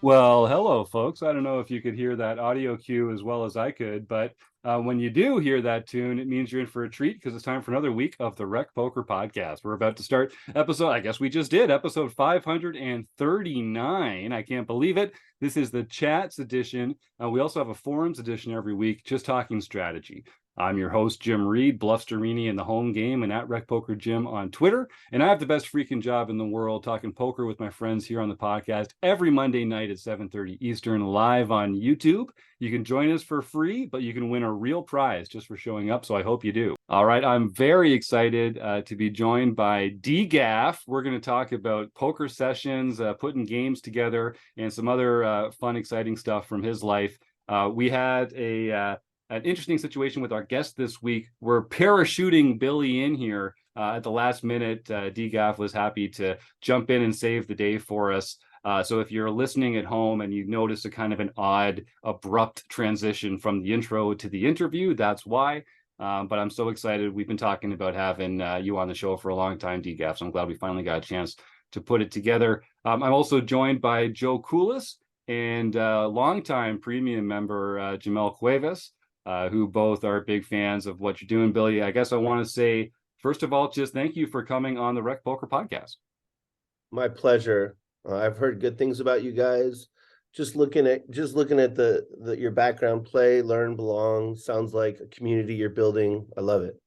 Well, hello, folks. I don't know if you could hear that audio cue as well as I could, but when you do hear that tune, it means you're in for a treat because it's time for another week of the Rec Poker Podcast. We're about to start I guess we just did episode 539. I can't believe it. This is the chats edition. We also have a forums edition every week, just talking strategy. I'm your host, Jim Reid, Blusterini in the home game and at Rec Poker Jim on Twitter. And I have the best freaking job in the world talking poker with my friends here on the podcast every Monday night at 7:30 Eastern live on YouTube. You can join us for free, but you can win a real prize just for showing up. So I hope you do. All right. I'm very excited to be joined by DGAF. We're going to talk about poker sessions, putting games together, and some other fun, exciting stuff from his life. We had an interesting situation with our guest this week. We're parachuting Billy in here at the last minute. DGAF was happy to jump in and save the day for us. So if you're listening at home and you notice a kind of an odd, abrupt transition from the intro to the interview, that's why. But I'm so excited. We've been talking about having you on the show for a long time, DGAF, so I'm glad we finally got a chance to put it together. I'm also joined by Joe Koulis and longtime premium member Jamel Cuevas, who both are big fans of what you're doing, Billy. I guess I want to say, first of all, just thank you for coming on the Rec Poker Podcast. My pleasure. I've heard good things about you guys. Just looking at the your background, play, learn, belong. Sounds like a community you're building. I love it.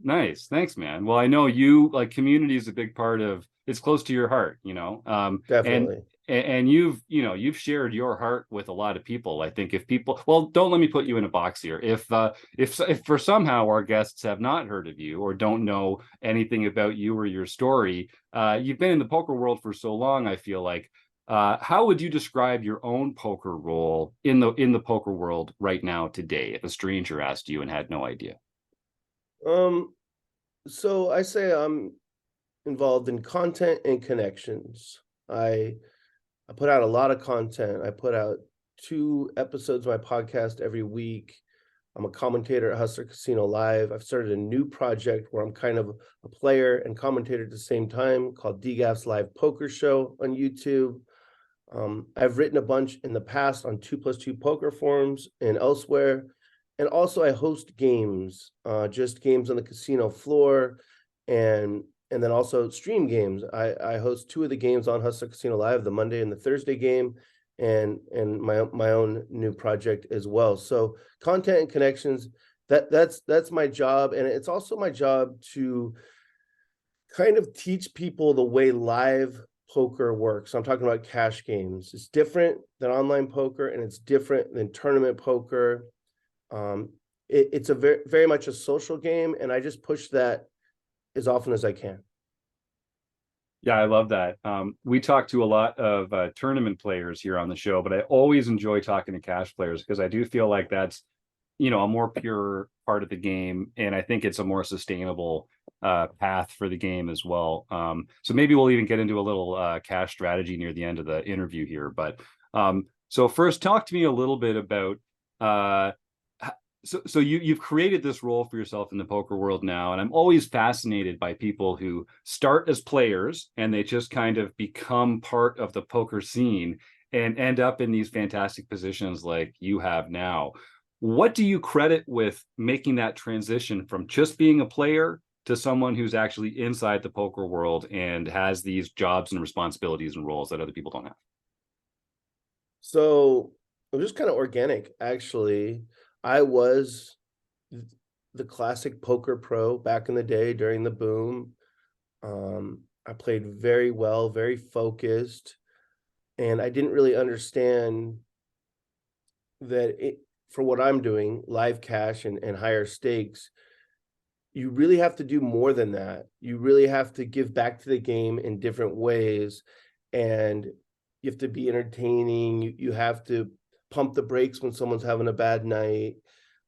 Nice, thanks, man. Well, I know you like community is a big part of. It's close to your heart, Definitely. and you've shared your heart with a lot of people. I think if people, well, don't let me put you in a box here. If for somehow our guests have not heard of you or don't know anything about you or your story, you've been in the poker world for so long. I feel like, how would you describe your own poker role in the poker world right now today? If a stranger asked you and had no idea. So I say I'm involved in content and connections. I put out a lot of content. I put out 2 episodes of my podcast every week. I'm a commentator at Hustler Casino Live. I've started a new project where I'm kind of a player and commentator at the same time called DGAF's Live Poker Show on YouTube. I've written a bunch in the past on 2+2 poker forums and elsewhere. And also I host games, just games on the casino floor, and then also stream games. I host 2 of the games on Hustler Casino Live, the Monday and the Thursday game, and my own new project as well. So content and connections, that's my job. And it's also my job to kind of teach people the way live poker works. I'm talking about cash games. It's different than online poker, and it's different than tournament poker. It's a very much a social game, and I just push that as often as I can. Yeah, I love that. We talk to a lot of tournament players here on the show, but I always enjoy talking to cash players because I do feel like that's, a more pure part of the game, and I think it's a more sustainable path for the game as well. So maybe we'll even get into a little cash strategy near the end of the interview here. But so first, talk to me a little bit about so you've created this role for yourself in the poker world now, and I'm always fascinated by people who start as players and they just kind of become part of the poker scene and end up in these fantastic positions like you have now. What do you credit with making that transition from just being a player to someone who's actually inside the poker world and has these jobs and responsibilities and roles that other people don't have? So it was just kind of organic, actually. I was the classic poker pro back in the day during the boom. I played very well, very focused, and I didn't really understand that for what I'm doing, live cash and higher stakes, you really have to do more than that. You really have to give back to the game in different ways, and you have to be entertaining. You have to pump the brakes when someone's having a bad night,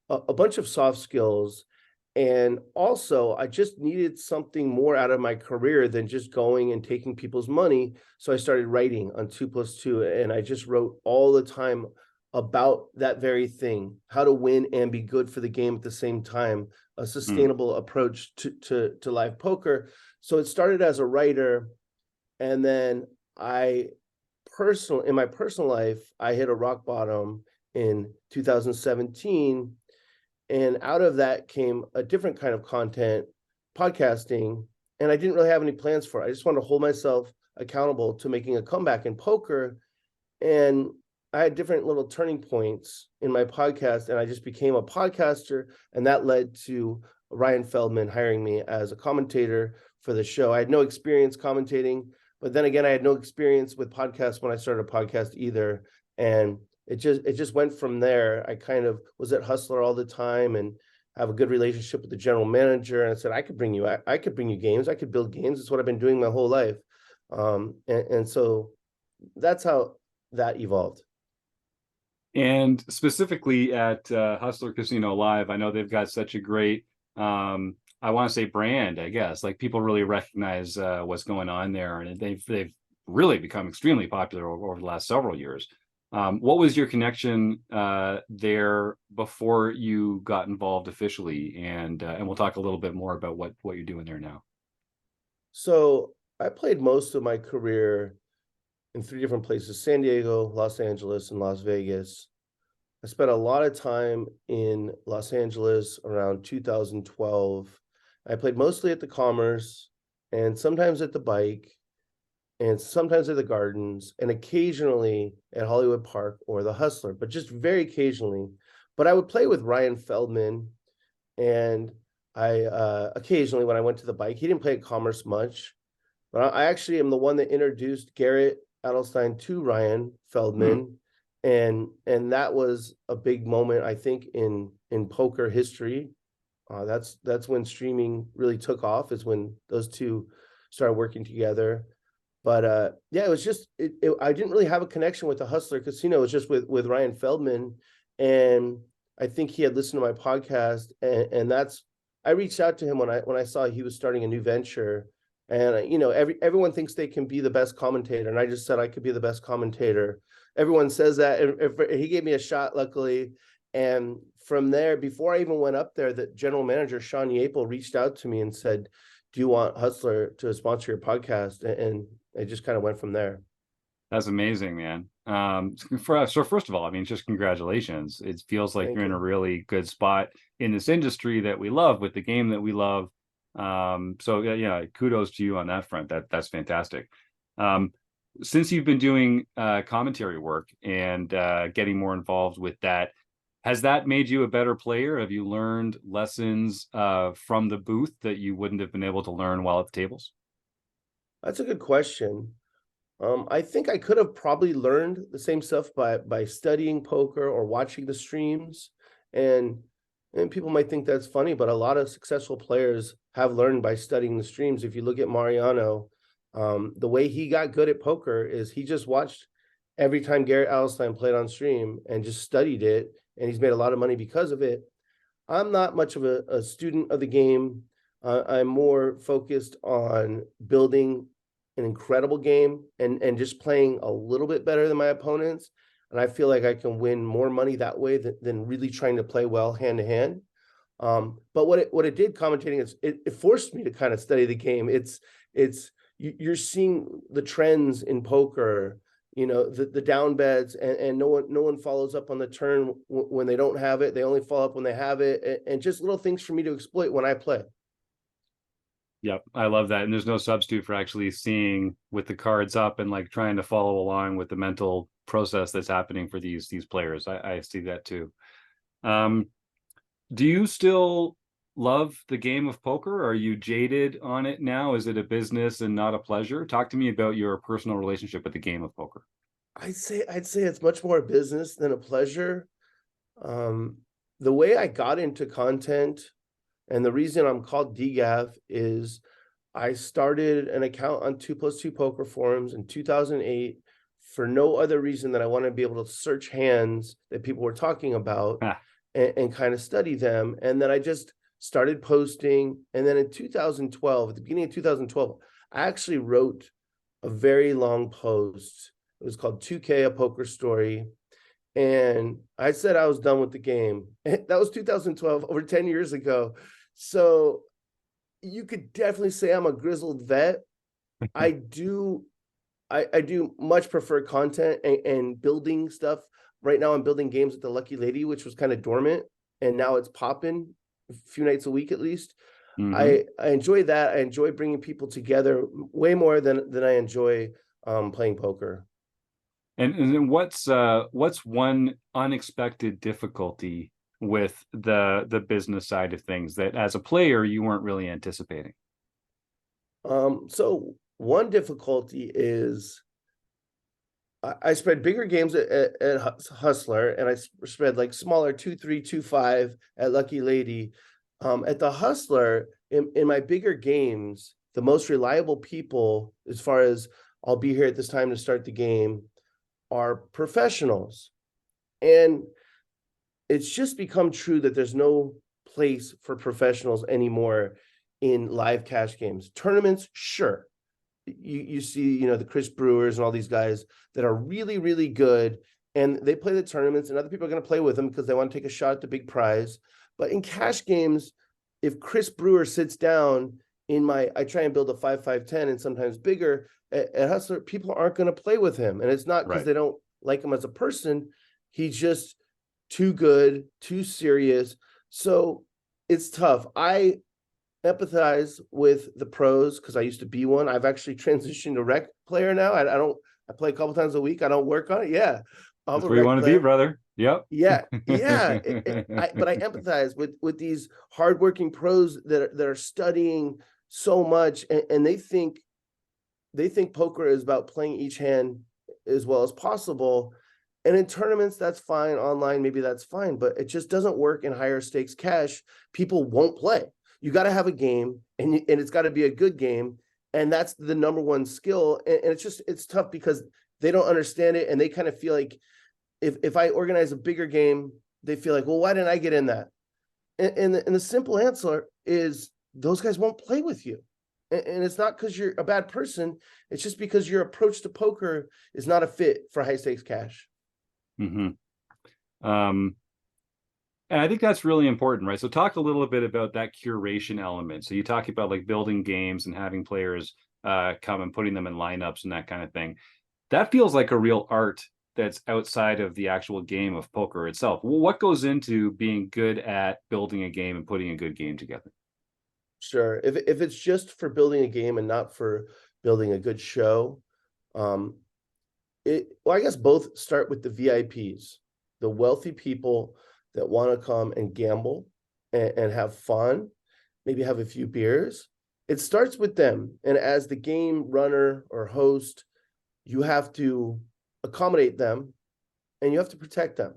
a bunch of soft skills. And also, I just needed something more out of my career than just going and taking people's money. So I started writing on 2+2, and I just wrote all the time about that very thing, how to win and be good for the game at the same time, a sustainable approach to live poker. So it started as a writer, and then I in my personal life, I hit a rock bottom in 2017, and out of that came a different kind of content, podcasting, and I didn't really have any plans for it. I just wanted to hold myself accountable to making a comeback in poker, and I had different little turning points in my podcast, and I just became a podcaster, and that led to Ryan Feldman hiring me as a commentator for the show. I had no experience commentating, but then again, I had no experience with podcasts when I started a podcast either. And it just went from there. I kind of was at Hustler all the time and have a good relationship with the general manager. And I said, I could bring you games. I could build games. It's what I've been doing my whole life. And so that's how that evolved. And specifically at Hustler Casino Live, I know they've got such a great, I want to say brand, I guess. Like people really recognize what's going on there, and they've really become extremely popular over the last several years. What was your connection there before you got involved officially? And we'll talk a little bit more about what you're doing there now. So I played most of my career in 3 different places: San Diego, Los Angeles, and Las Vegas. I spent a lot of time in Los Angeles around 2012. I played mostly at the Commerce and sometimes at the Bike and sometimes at the Gardens and occasionally at Hollywood Park or the Hustler, but just very occasionally. But I would play with Ryan Feldman, and I occasionally when I went to the Bike, he didn't play at Commerce much, but I actually am the one that introduced Garrett Adelstein to Ryan Feldman. And that was a big moment, I think, in poker history. That's when streaming really took off, is when those two started working together. But yeah, it was just I didn't really have a connection with the Hustler Casino. It was just with Ryan Feldman, and I think he had listened to my podcast, and that's I reached out to him when I saw he was starting a new venture. And you know, everyone thinks they can be the best commentator, and I just said I could be the best commentator. Everyone says that, and he gave me a shot, luckily. And from there, before I even went up there, the general manager Sean Yapel reached out to me and said, "Do you want Hustler to sponsor your podcast?" And it just kind of went from there. That's amazing, man. So first of all, I mean, just congratulations. It feels like you're in a really good spot in this industry that we love, with the game that we love. So yeah, kudos to you on that front. That's fantastic. Since you've been doing commentary work and getting more involved with that, has that made you a better player? Have you learned lessons from the booth that you wouldn't have been able to learn while at the tables? That's a good question. I think I could have probably learned the same stuff by studying poker or watching the streams. And people might think that's funny, but a lot of successful players have learned by studying the streams. If you look at Mariano, the way he got good at poker is he just watched every time Garrett Adelstein played on stream and just studied it, and he's made a lot of money because of it. I'm not much of a student of the game. I'm more focused on building an incredible game and just playing a little bit better than my opponents. And I feel like I can win more money that way than really trying to play well hand to hand. But what it did, commentating, is it forced me to kind of study the game. You're seeing the trends in poker, you know, the down bets, and no one follows up on the turn when they don't have it. They only follow up when they have it, and just little things for me to exploit when I play. Yep, I love that. And there's no substitute for actually seeing with the cards up and like trying to follow along with the mental process that's happening for these players. I see that too. Do you still love the game of poker? Are you jaded on it now? Is it a business and not a pleasure? Talk to me about your personal relationship with the game of poker. I'd say it's much more a business than a pleasure. The way I got into content, and the reason I'm called DGAF, is I started an account on 2+2 Poker Forums in 2008 for no other reason than I wanted to be able to search hands that people were talking about and kind of study them. And then I just started posting. And then in 2012, at the beginning of 2012, I actually wrote a very long post. It was called 2K, a Poker Story. And I said I was done with the game. That was 2012, over 10 years ago. So you could definitely say I'm a grizzled vet. I do I do much prefer content and building stuff. Right now I'm building games with the Lucky Lady, which was kind of dormant, and now it's popping a few nights a week at least. Mhm. I enjoy that. I enjoy bringing people together way more than I enjoy playing poker. And then what's one unexpected difficulty with the business side of things that as a player you weren't really anticipating? So one difficulty is I spread bigger games at Hustler, and I spread like smaller 2-3, 2-5 at Lucky Lady. At the Hustler, in my bigger games, the most reliable people, as far as I'll be here at this time to start the game, are professionals. And it's just become true that there's no place for professionals anymore in live cash games. Tournaments, sure. You see, the Chris Brewers and all these guys that are really, really good, and they play the tournaments, and other people are going to play with them because they want to take a shot at the big prize. But in cash games, if Chris Brewer sits down I try and build a 5-5-10 and sometimes bigger at Hustler, people aren't going to play with him. And it's not because Right. they don't like him as a person. He's just too good, too serious. So it's tough. I empathize with the pros because I used to be one. I've actually transitioned to rec player now. I play a couple times a week. I don't work on it. Yeah. I'm That's a where you rec want to be, player. brother. Yep. Yeah. Yeah. But I empathize with these hardworking pros that are studying so much, and they think poker is about playing each hand as well as possible. And in tournaments, that's fine. Online, maybe that's fine, but it just doesn't work in higher stakes cash. People won't play. You got to have a game, and it's got to be a good game. And that's the number one skill. And it's tough because they don't understand it. And they kind of feel like if I organize a bigger game, they feel like, well, why didn't I get in that? And the simple answer is those guys won't play with you. And it's not because you're a bad person. It's just because your approach to poker is not a fit for high stakes cash. Mm-hmm. And I think that's really important, right? So talk a little bit about that curation element. So you talk about like building games and having players come and putting them in lineups and that kind of thing. That feels like a real art that's outside of the actual game of poker itself. Well, what goes into being good at building a game and putting a good game together? Sure. If it's just for building a game and not for building a good show, um, I guess both start with the VIPs, the wealthy people that want to come and gamble and have fun, maybe have a few beers. It starts with them. And as the game runner or host, you have to accommodate them and you have to protect them.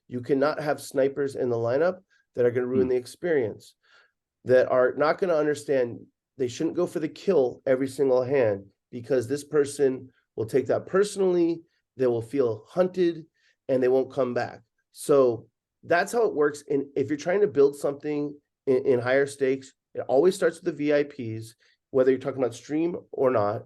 You cannot have snipers in the lineup that are going to ruin the experience, that are not going to understand they shouldn't go for the kill every single hand because this person will take that personally. They will feel hunted and they won't come back. So that's how it works. And if you're trying to build something in higher stakes, it always starts with the VIPs, whether you're talking about stream or not.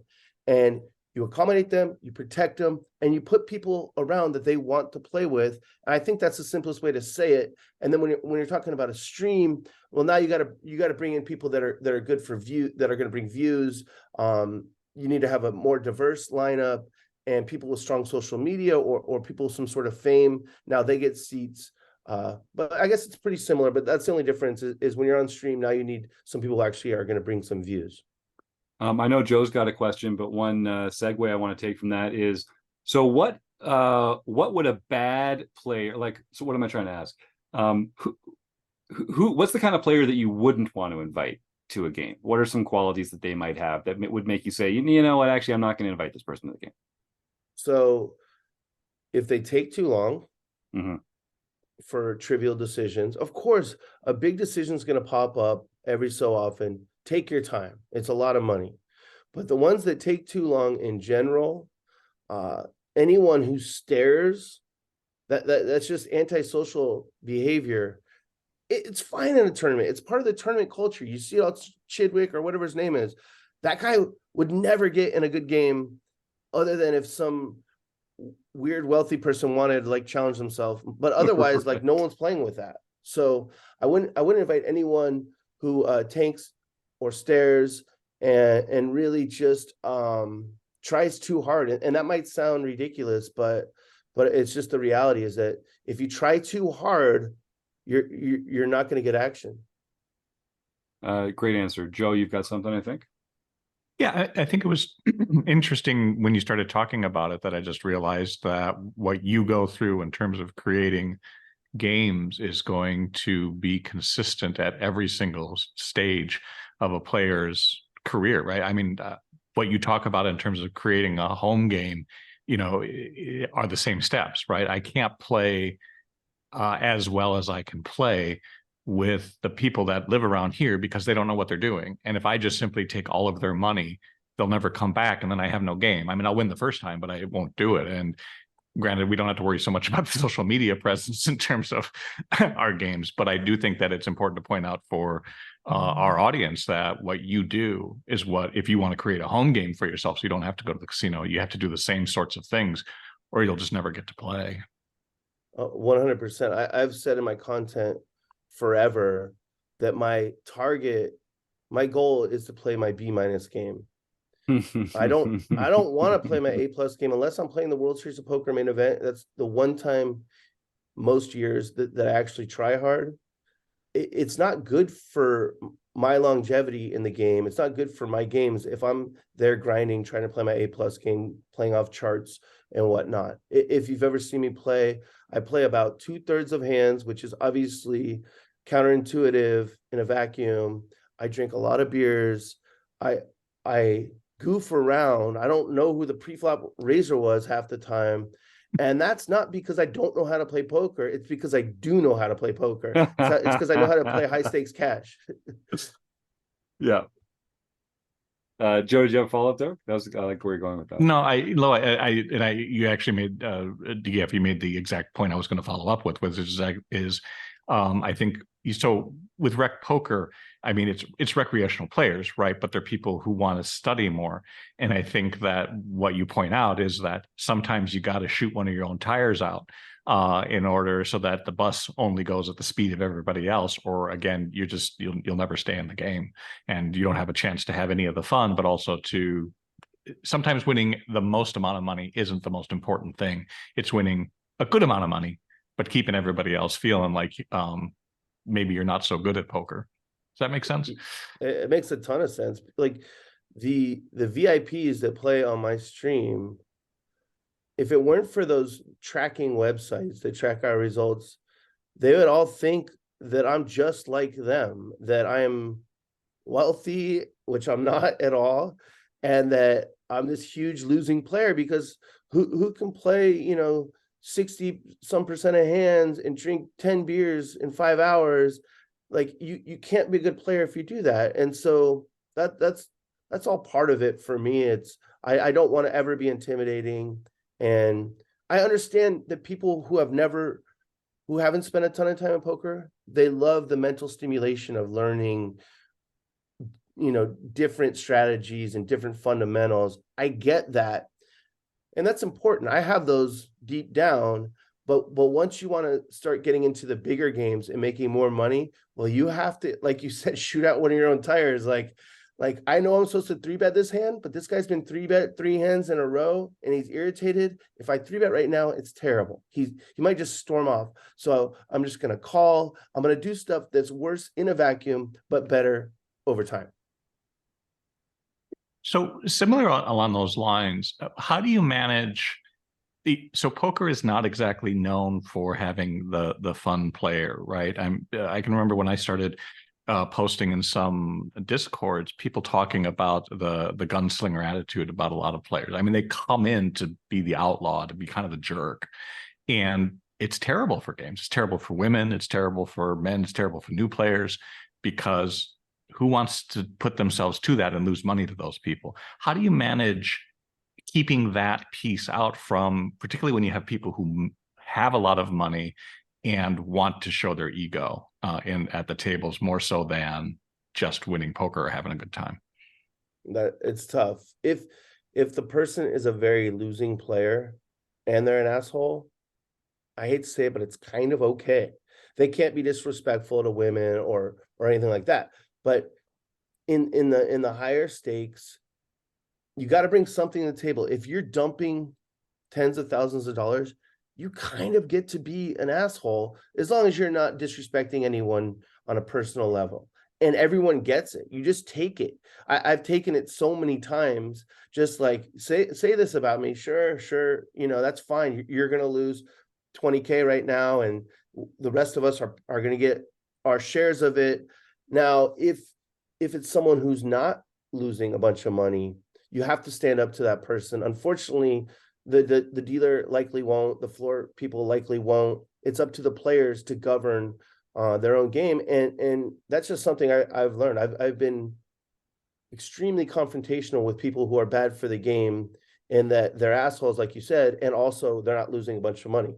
And you accommodate them, you protect them, and you put people around that they want to play with. And I think that's the simplest way to say it. And then when you're talking about a stream, well, now you got to bring in people that are good for view, that are going to bring views. You need to have a more diverse lineup and people with strong social media or people with some sort of fame. Now they get seats. But I guess it's pretty similar. But that's the only difference is when you're on stream, now you need some people who actually are going to bring some views. I know Joe's got a question, but one segue I want to take from that is, so what would a bad player like? So what am I trying to ask? What's the kind of player that you wouldn't want to invite to a game? What are some qualities that they might have that would make you say, you know what, actually, I'm not going to invite this person to the game? So if they take too long Mm-hmm. for trivial decisions, of course, a big decision is going to pop up every so often. Take your time. It's a lot of money. But the ones that take too long in general, anyone who stares, that's just antisocial behavior. It's fine in a tournament. It's part of the tournament culture. You see it Chidwick or whatever his name is. That guy would never get in a good game other than if some weird wealthy person wanted to like challenge themselves. But otherwise, like no one's playing with that. So I wouldn't invite anyone who tanks or stares and really just tries too hard, and that might sound ridiculous, but it's just the reality is that if you try too hard, you're not going to get action. Great answer. Joe, you've got something, I think? Yeah, I think it was interesting when you started talking about it that I just realized that what you go through in terms of creating games is going to be consistent at every single stage of a player's career, right? I mean, what you talk about in terms of creating a home game, you know, are the same steps, right? I can't play as well as I can play with the people that live around here because they don't know what they're doing. And if I just simply take all of their money, they'll never come back, and then I have no game. I mean, I'll win the first time, but I won't do it. And granted, we don't have to worry so much about the social media presence in terms of our games, but I do think that it's important to point out for our audience that what you do is what, if you want to create a home game for yourself, so you don't have to go to the casino, you have to do the same sorts of things, or you'll just never get to play. 100%. I've said in my content forever that my goal is to play my B- game. I don't want to play my A+ game unless I'm playing the World Series of Poker main event. That's the one time most years that I actually try hard. It's not good for my longevity in the game. It's not good for my games if I'm there grinding, trying to play my A+ game, playing off charts and whatnot. If you've ever seen me play, I play about 2/3 of hands, which is obviously counterintuitive in a vacuum. I drink a lot of beers. I goof around. I don't know who the pre-flop raiser was half the time. And that's not because I don't know how to play poker. It's because I do know how to play poker. It's because I know how to play high stakes cash. Yeah. Joe, did you have a follow-up there? That was, I like where you're going with that. No, you actually made DGAF, you made the exact point I was going to follow up with, which is I think so with Rec Poker, I mean, it's recreational players, right? But they're people who want to study more. And I think that what you point out is that sometimes you got to shoot one of your own tires out in order so that the bus only goes at the speed of everybody else, or again, you'll never stay in the game and you don't have a chance to have any of the fun, but also to sometimes winning the most amount of money isn't the most important thing. It's winning a good amount of money, but keeping everybody else feeling like maybe you're not so good at poker. Does that make sense? It makes a ton of sense. Like the VIPs that play on my stream, if it weren't for those tracking websites that track our results, they would all think that I'm just like them, that I am wealthy, which I'm not at all, and that I'm this huge losing player, because who can play, 60% of hands and drink 10 beers in 5 hours? Like you can't be a good player if you do that. And so that's all part of it for me. It's I don't want to ever be intimidating. And I understand that people who haven't spent a ton of time in poker, they love the mental stimulation of learning, different strategies and different fundamentals. I get that. And that's important. I have those deep down, but once you want to start getting into the bigger games and making more money, well, you have to, like you said, shoot out one of your own tires. Like I know I'm supposed to 3-bet this hand, but this guy's been 3-bet 3 hands in a row and he's irritated. If I 3-bet right now, it's terrible. He might just storm off. So I'm just going to call. I'm going to do stuff that's worse in a vacuum, but better over time. So similar along those lines, how do you manage so poker is not exactly known for having the fun player, right? I can remember when I started posting in some discords, people talking about the gunslinger attitude about a lot of players. I mean, they come in to be the outlaw, to be kind of the jerk. And it's terrible for games. It's terrible for women. It's terrible for men. It's terrible for new players, because who wants to put themselves to that and lose money to those people? How do you manage keeping that piece out from, particularly when you have people who have a lot of money and want to show their ego at the tables more so than just winning poker or having a good time? That it's tough. If the person is a very losing player and they're an asshole, I hate to say it, but it's kind of okay. They can't be disrespectful to women or anything like that. But in the higher stakes, you got to bring something to the table. If you're dumping tens of thousands of dollars, you kind of get to be an asshole as long as you're not disrespecting anyone on a personal level. And everyone gets it. You just take it. I've taken it so many times. Just like say this about me. Sure, that's fine. You're gonna lose 20K right now, and the rest of us are gonna get our shares of it. Now, if it's someone who's not losing a bunch of money, you have to stand up to that person. Unfortunately, the dealer likely won't, the floor people likely won't. It's up to the players to govern their own game, and that's just something I've learned. I've been extremely confrontational with people who are bad for the game, and that they're assholes, like you said, and also they're not losing a bunch of money.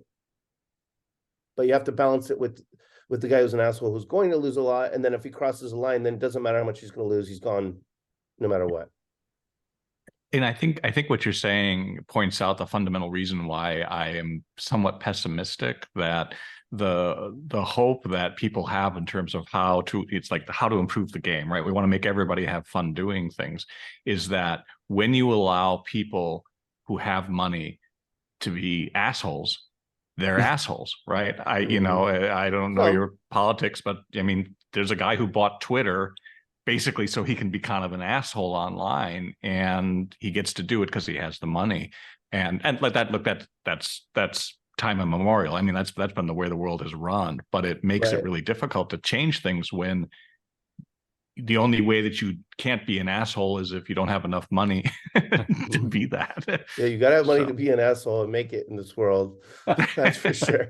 But you have to balance it with the guy who's an asshole who's going to lose a lot, and then if he crosses a line, then it doesn't matter how much he's going to lose, he's gone no matter what. And I think what you're saying points out the fundamental reason why I am somewhat pessimistic that the hope that people have in terms of how to improve the game, right? We want to make everybody have fun doing things, is that when you allow people who have money to be assholes, they're assholes, right? I don't know your politics, but I mean, there's a guy who bought Twitter basically so he can be kind of an asshole online, and he gets to do it because he has the money. And like that, look, that's time immemorial. I mean, that's been the way the world has run, but it makes it really difficult to change things when the only way that you can't be an asshole is if you don't have enough money to be that. Yeah, you gotta have money to be an asshole and make it in this world. That's for sure.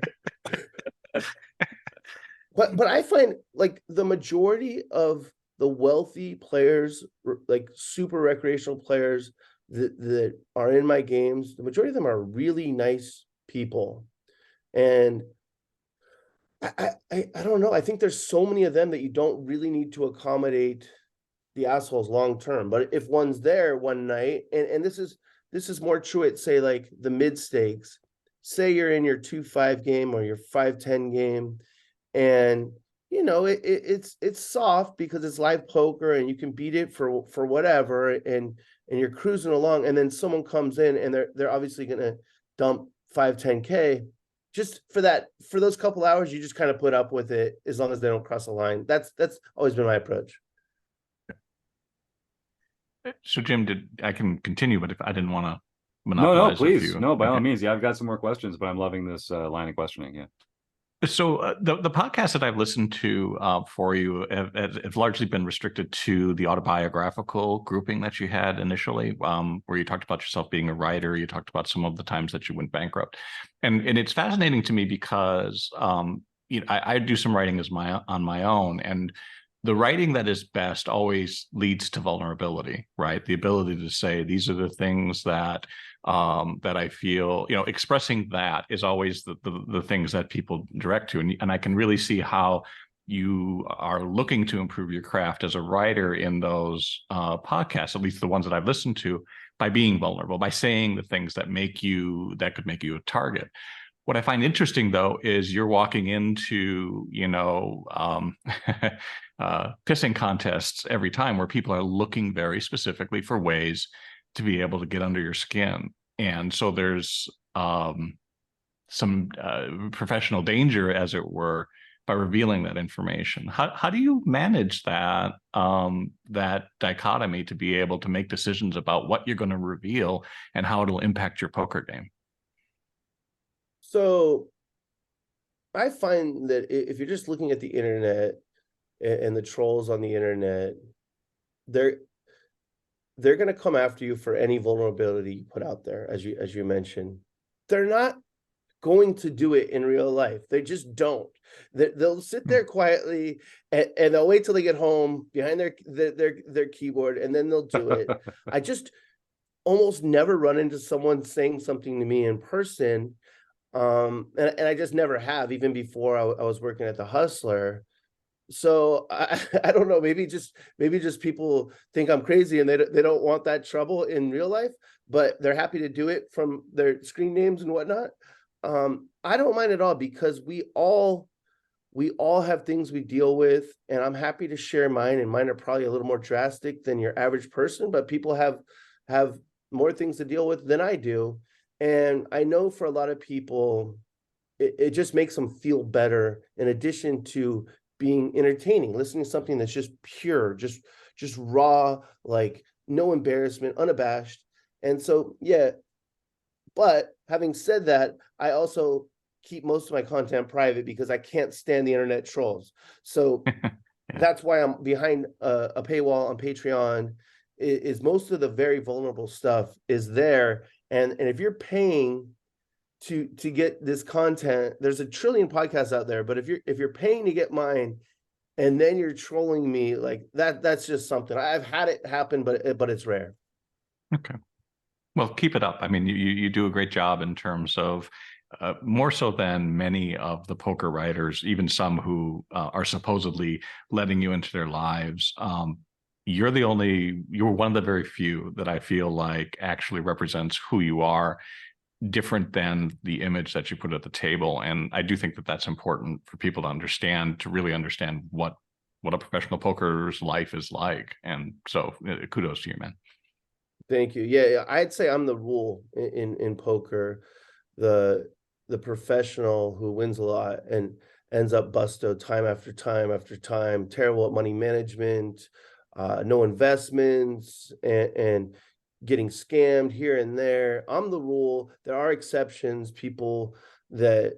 But I find like the majority of the wealthy players, like super recreational players that are in my games, the majority of them are really nice people. And I don't know. I think there's so many of them that you don't really need to accommodate the assholes long term. But if one's there one night, and this is more true at, say, like the mid stakes, say you're in your 2-5 game or your 5-10 game, and it's soft because it's live poker and you can beat it for whatever, and you're cruising along, and then someone comes in and they're obviously going to dump 5-10K. Just for those couple hours, you just kind of put up with it as long as they don't cross the line. That's always been my approach. So Jim, I can continue, but if I didn't want to monopolize. No, please. No, by all means. Yeah, I've got some more questions, but I'm loving this line of questioning. Yeah. So the podcasts that I've listened to for you have largely been restricted to the autobiographical grouping that you had initially, where you talked about yourself being a writer. You talked about some of the times that you went bankrupt, and it's fascinating to me because I do some writing on my own, and the writing that is best always leads to vulnerability, right? The ability to say, these are the things that I feel, expressing that is always the things that people direct to. And I can really see how you are looking to improve your craft as a writer in those podcasts, at least the ones that I've listened to, by being vulnerable, by saying the things that could make you a target. What I find interesting, though, is you're walking into, pissing contests every time where people are looking very specifically for ways to be able to get under your skin. And so there's some professional danger, as it were, by revealing that information. How do you manage that dichotomy to be able to make decisions about what you're going to reveal and how it'll impact your poker game? So I find that if you're just looking at the internet and the trolls on the internet, they're going to come after you for any vulnerability you put out there, as you mentioned. They're not going to do it in real life. They just don't. They'll sit there quietly and they'll wait till they get home behind their keyboard, and then they'll do it. I just almost never run into someone saying something to me in person. And I just never have, even before I was working at the Hustler. So I don't know, maybe just people think I'm crazy and they don't want that trouble in real life, but they're happy to do it from their screen names and whatnot. I don't mind at all, because we all have things we deal with, and I'm happy to share mine, and mine are probably a little more drastic than your average person, but people have have more things to deal with than I do. And I know for a lot of people, it just makes them feel better in addition to being entertaining, listening to something that's just pure, just raw, like no embarrassment, unabashed. And so, yeah, but having said that, I also keep most of my content private because I can't stand the internet trolls. So that's why I'm behind a paywall on Patreon. Is most of the very vulnerable stuff is there, and if you're paying to get this content, there's a trillion podcasts out there, but if you're paying to get mine, and then you're trolling me like that, that's just something I've had it happen, but it's rare. Okay. Well, keep it up. I mean, you do a great job in terms of more so than many of the poker writers, even some who are supposedly letting you into their lives. You're one of the very few that I feel like actually represents who you are, different than the image that you put at the table. And I do think that that's important for people to understand, to really understand what a professional poker's life is like. And so kudos to you, man. Thank you. Yeah, I'd say I'm the rule in poker, the professional who wins a lot and ends up busto time after time after time, terrible at money management, no investments, and getting scammed here and there. I'm the rule. There are exceptions, people that,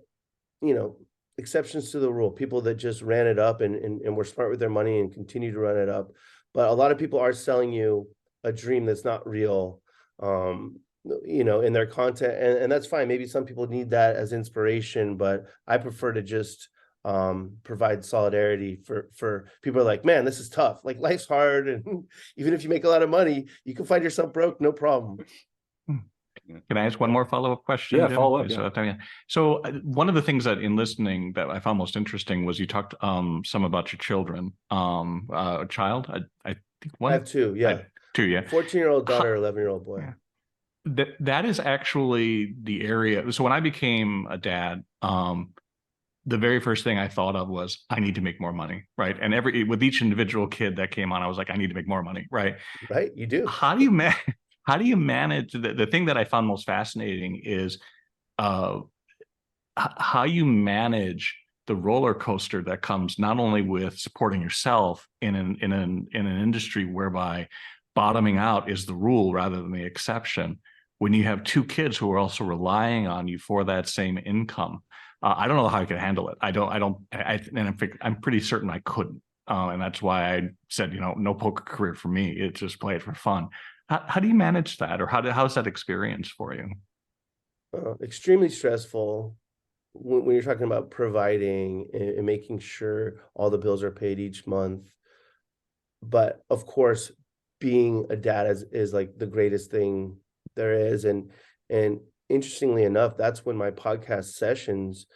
exceptions to the rule, people that just ran it up and were smart with their money and continue to run it up. But a lot of people are selling you a dream that's not real, in their content, and that's fine. Maybe some people need that as inspiration, but I prefer to just provide solidarity for people who are like, man, this is tough. Like, life's hard, and even if you make a lot of money, you can find yourself broke, no problem. Can I ask one more follow-up question? Yeah, Jim? follow up. Yeah. So one of the things that in listening that I found most interesting was you talked some about your children. A child, I think one. I have two. Yeah. Two. Yeah. 14-year-old daughter, 11-year-old boy. Yeah. That is actually the area. So when I became a dad, the very first thing I thought of was I need to make more money, right? And with each individual kid that came on, I was like, I need to make more money, right? Right, you do. How do you manage the thing that I found most fascinating is how you manage the roller coaster that comes not only with supporting yourself in an industry whereby bottoming out is the rule rather than the exception, when you have two kids who are also relying on you for that same income. I don't know how I could handle it. I'm pretty certain I couldn't. And that's why I said, no poker career for me. It's just play it for fun. How do you manage that? Or how's that experience for you? Extremely stressful when you're talking about providing and making sure all the bills are paid each month. But of course, being a dad is like the greatest thing there is. And interestingly enough, that's when my podcast sessions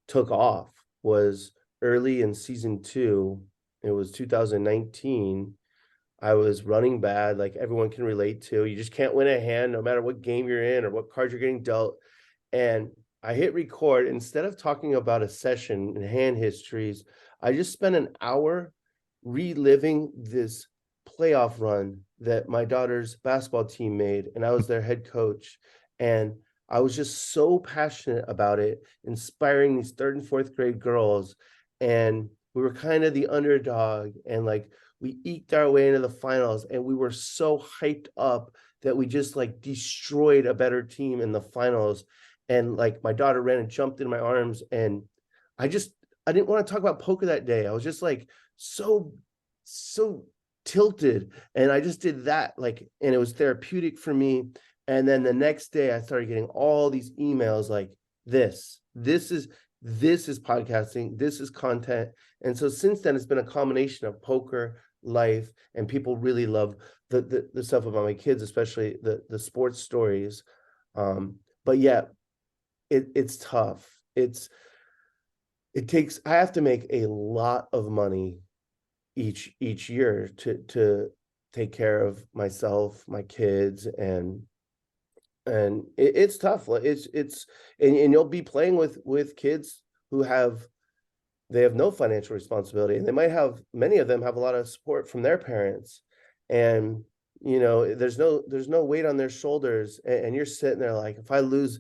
took off, was early in season 2. It was 2019. I was running bad, like everyone can relate to. You just can't win a hand no matter what game you're in or what cards you're getting dealt. And I hit record. Instead of talking about a session and hand histories, I just spent an hour reliving this playoff run that my daughter's basketball team made, and I was their head coach. And I was just so passionate about it, inspiring these 3rd and 4th grade girls. And we were kind of the underdog, and like we eked our way into the finals, and we were so hyped up that we just like destroyed a better team in the finals. And like my daughter ran and jumped in my arms, and I didn't want to talk about poker that day. I was just like so tilted, and I just did that, like, and it was therapeutic for me. And then the next day I started getting all these emails like, this is podcasting, this is content. And so since then it's been a combination of poker, life, and people really love the stuff about my kids, especially the sports stories. But yeah, it's tough. I have to make a lot of money each year to take care of myself, my kids, and it's tough. It's and you'll be playing with kids who have no financial responsibility, and many of them have a lot of support from their parents. And you know, there's no weight on their shoulders, and you're sitting there like, if I lose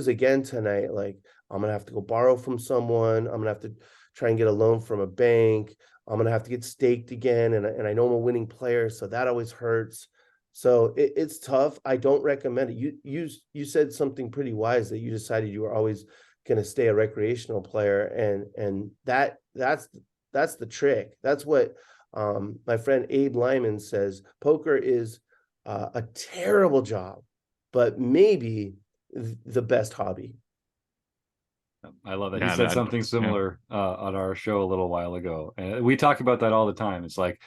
again tonight, like I'm gonna have to go borrow from someone, I'm gonna have to try and get a loan from a bank, I'm gonna have to get staked again, and I know I'm a winning player, so that always hurts. So it's tough. I don't recommend it. You said something pretty wise, that you decided you were always gonna stay a recreational player, and that's the trick. That's what my friend Abe Lyman says. Poker is a terrible job, but maybe the best hobby. I love that. He Yeah, said something similar on our show a little while ago. And we talk about that all the time. It's like,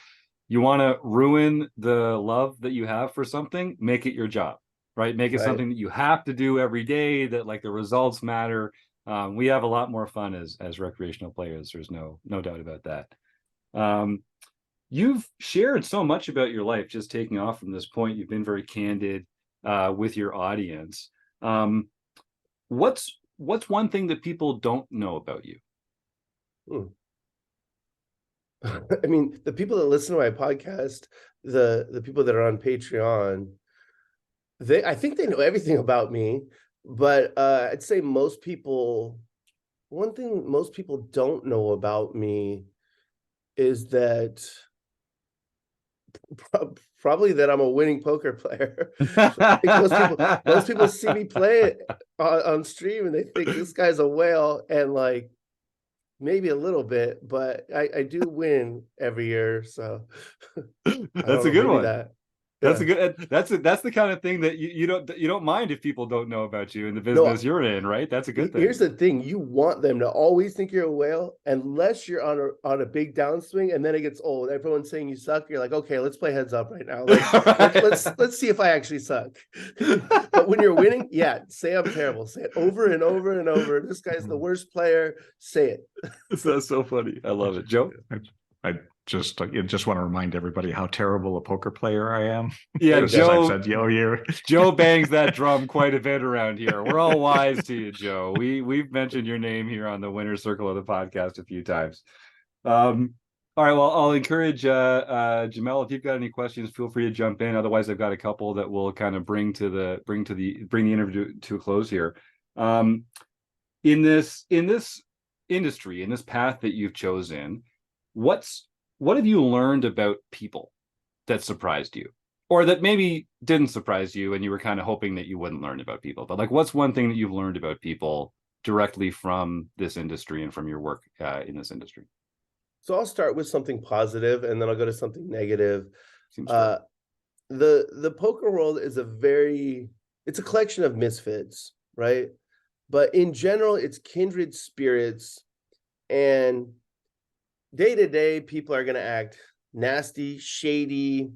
you want to ruin the love that you have for something, make it your job, right? Make it something that you have to do every day, that like the results matter. We have a lot more fun as recreational players. There's no doubt about that. You've shared so much about your life, just taking off from this point. You've been very candid with your audience. What's one thing that people don't know about you? I mean, the people that listen to my podcast, the people that are on Patreon, I think they know everything about me, but I'd say one thing most people don't know about me is that probably that I'm a winning poker player. I think most people see me play it on stream and they think this guy's a whale, and like, maybe a little bit, but I do win every year, so That's a good one. That's Yeah. a good. That's the kind of thing that you don't mind if people don't know about you in the business you're in, right? That's a good thing. Here's the thing: you want them to always think you're a whale, unless you're on a big downswing, and then it gets old. Everyone's saying you suck. You're like, okay, let's play heads up right now. Let's see if I actually suck. But when you're winning, yeah, say I'm terrible. Say it over and over and over. This guy's the worst player. Say it. That's so funny. I love it, Joe. I just want to remind everybody how terrible a poker player I am. Yeah, Joe. I've said, Joe bangs that drum quite a bit around here. We're all wise to you, Joe. We've mentioned your name here on the winner's circle of the podcast a few times. All right, well, I'll encourage Jamel, if you've got any questions, feel free to jump in. Otherwise, I've got a couple that will kind of bring the interview to a close here. In this industry, in this path that you've chosen, what have you learned about people that surprised you, or that maybe didn't surprise you and you were kind of hoping that you wouldn't learn about people? But like, what's one thing that you've learned about people directly from this industry and from your work in this industry? So I'll start with something positive, and then I'll go to something negative. Seems fair. The poker world is it's a collection of misfits, right? But in general, it's kindred spirits, and day to day, people are going to act nasty, shady,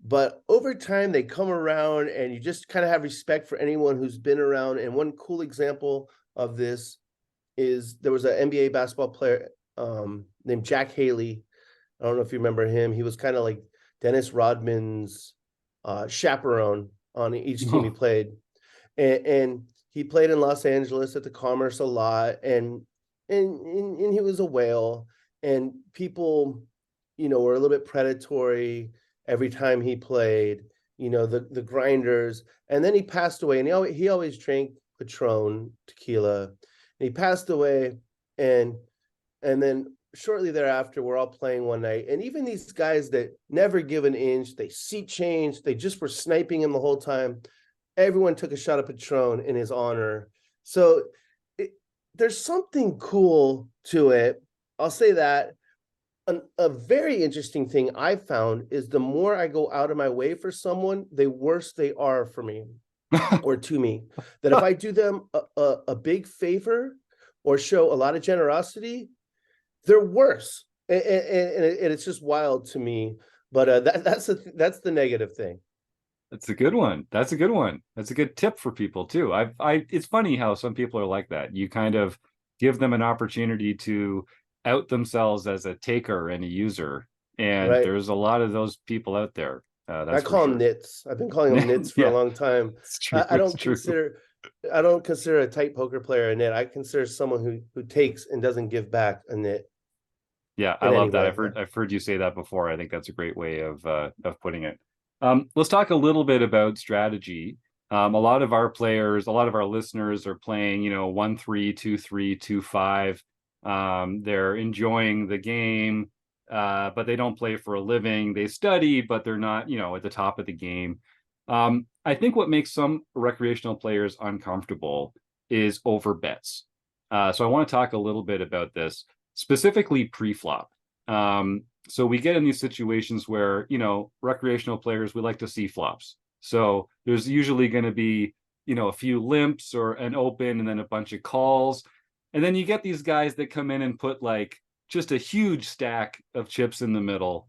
but over time they come around, and you just kind of have respect for anyone who's been around. And one cool example of this is there was an NBA basketball player named Jack Haley. I don't know if you remember him. He was kind of like Dennis Rodman's chaperone on each team he played, and he played in Los Angeles at the Commerce a lot, and he was a whale. And people, were a little bit predatory every time he played, the grinders. And then he passed away, and he always drank Patron, tequila. And he passed away, and then shortly thereafter, we're all playing one night. And even these guys that never give an inch, they seat change, they just were sniping him the whole time. Everyone took a shot of Patron in his honor. So there's something cool to it. I'll say that. A very interesting thing I found is the more I go out of my way for someone, the worse they are for me or to me. That if I do them a big favor or show a lot of generosity, they're worse. And it's just wild to me. But that's the negative thing. That's a good one. That's a good tip for people too. It's funny how some people are like that. You kind of give them an opportunity to out themselves as a taker and a user, and there's a lot of those people out there. I call them nits. I've been calling them nits for a long time. It's true. I don't consider a tight poker player a nit. I consider someone who takes and doesn't give back a nit. Yeah, I love that. I've heard you say that before. I think that's a great way of putting it. Let's talk a little bit about strategy. A lot of our players, a lot of our listeners are playing, 1-3, 2-3, 2-5. They're enjoying the game, but they don't play for a living. They study, but they're not, at the top of the game. I think what makes some recreational players uncomfortable is overbets. So I want to talk a little bit about this, specifically pre-flop. So we get in these situations where, recreational players, we like to see flops. So there's usually going to be, a few limps or an open and then a bunch of calls. And then you get these guys that come in and put like just a huge stack of chips in the middle.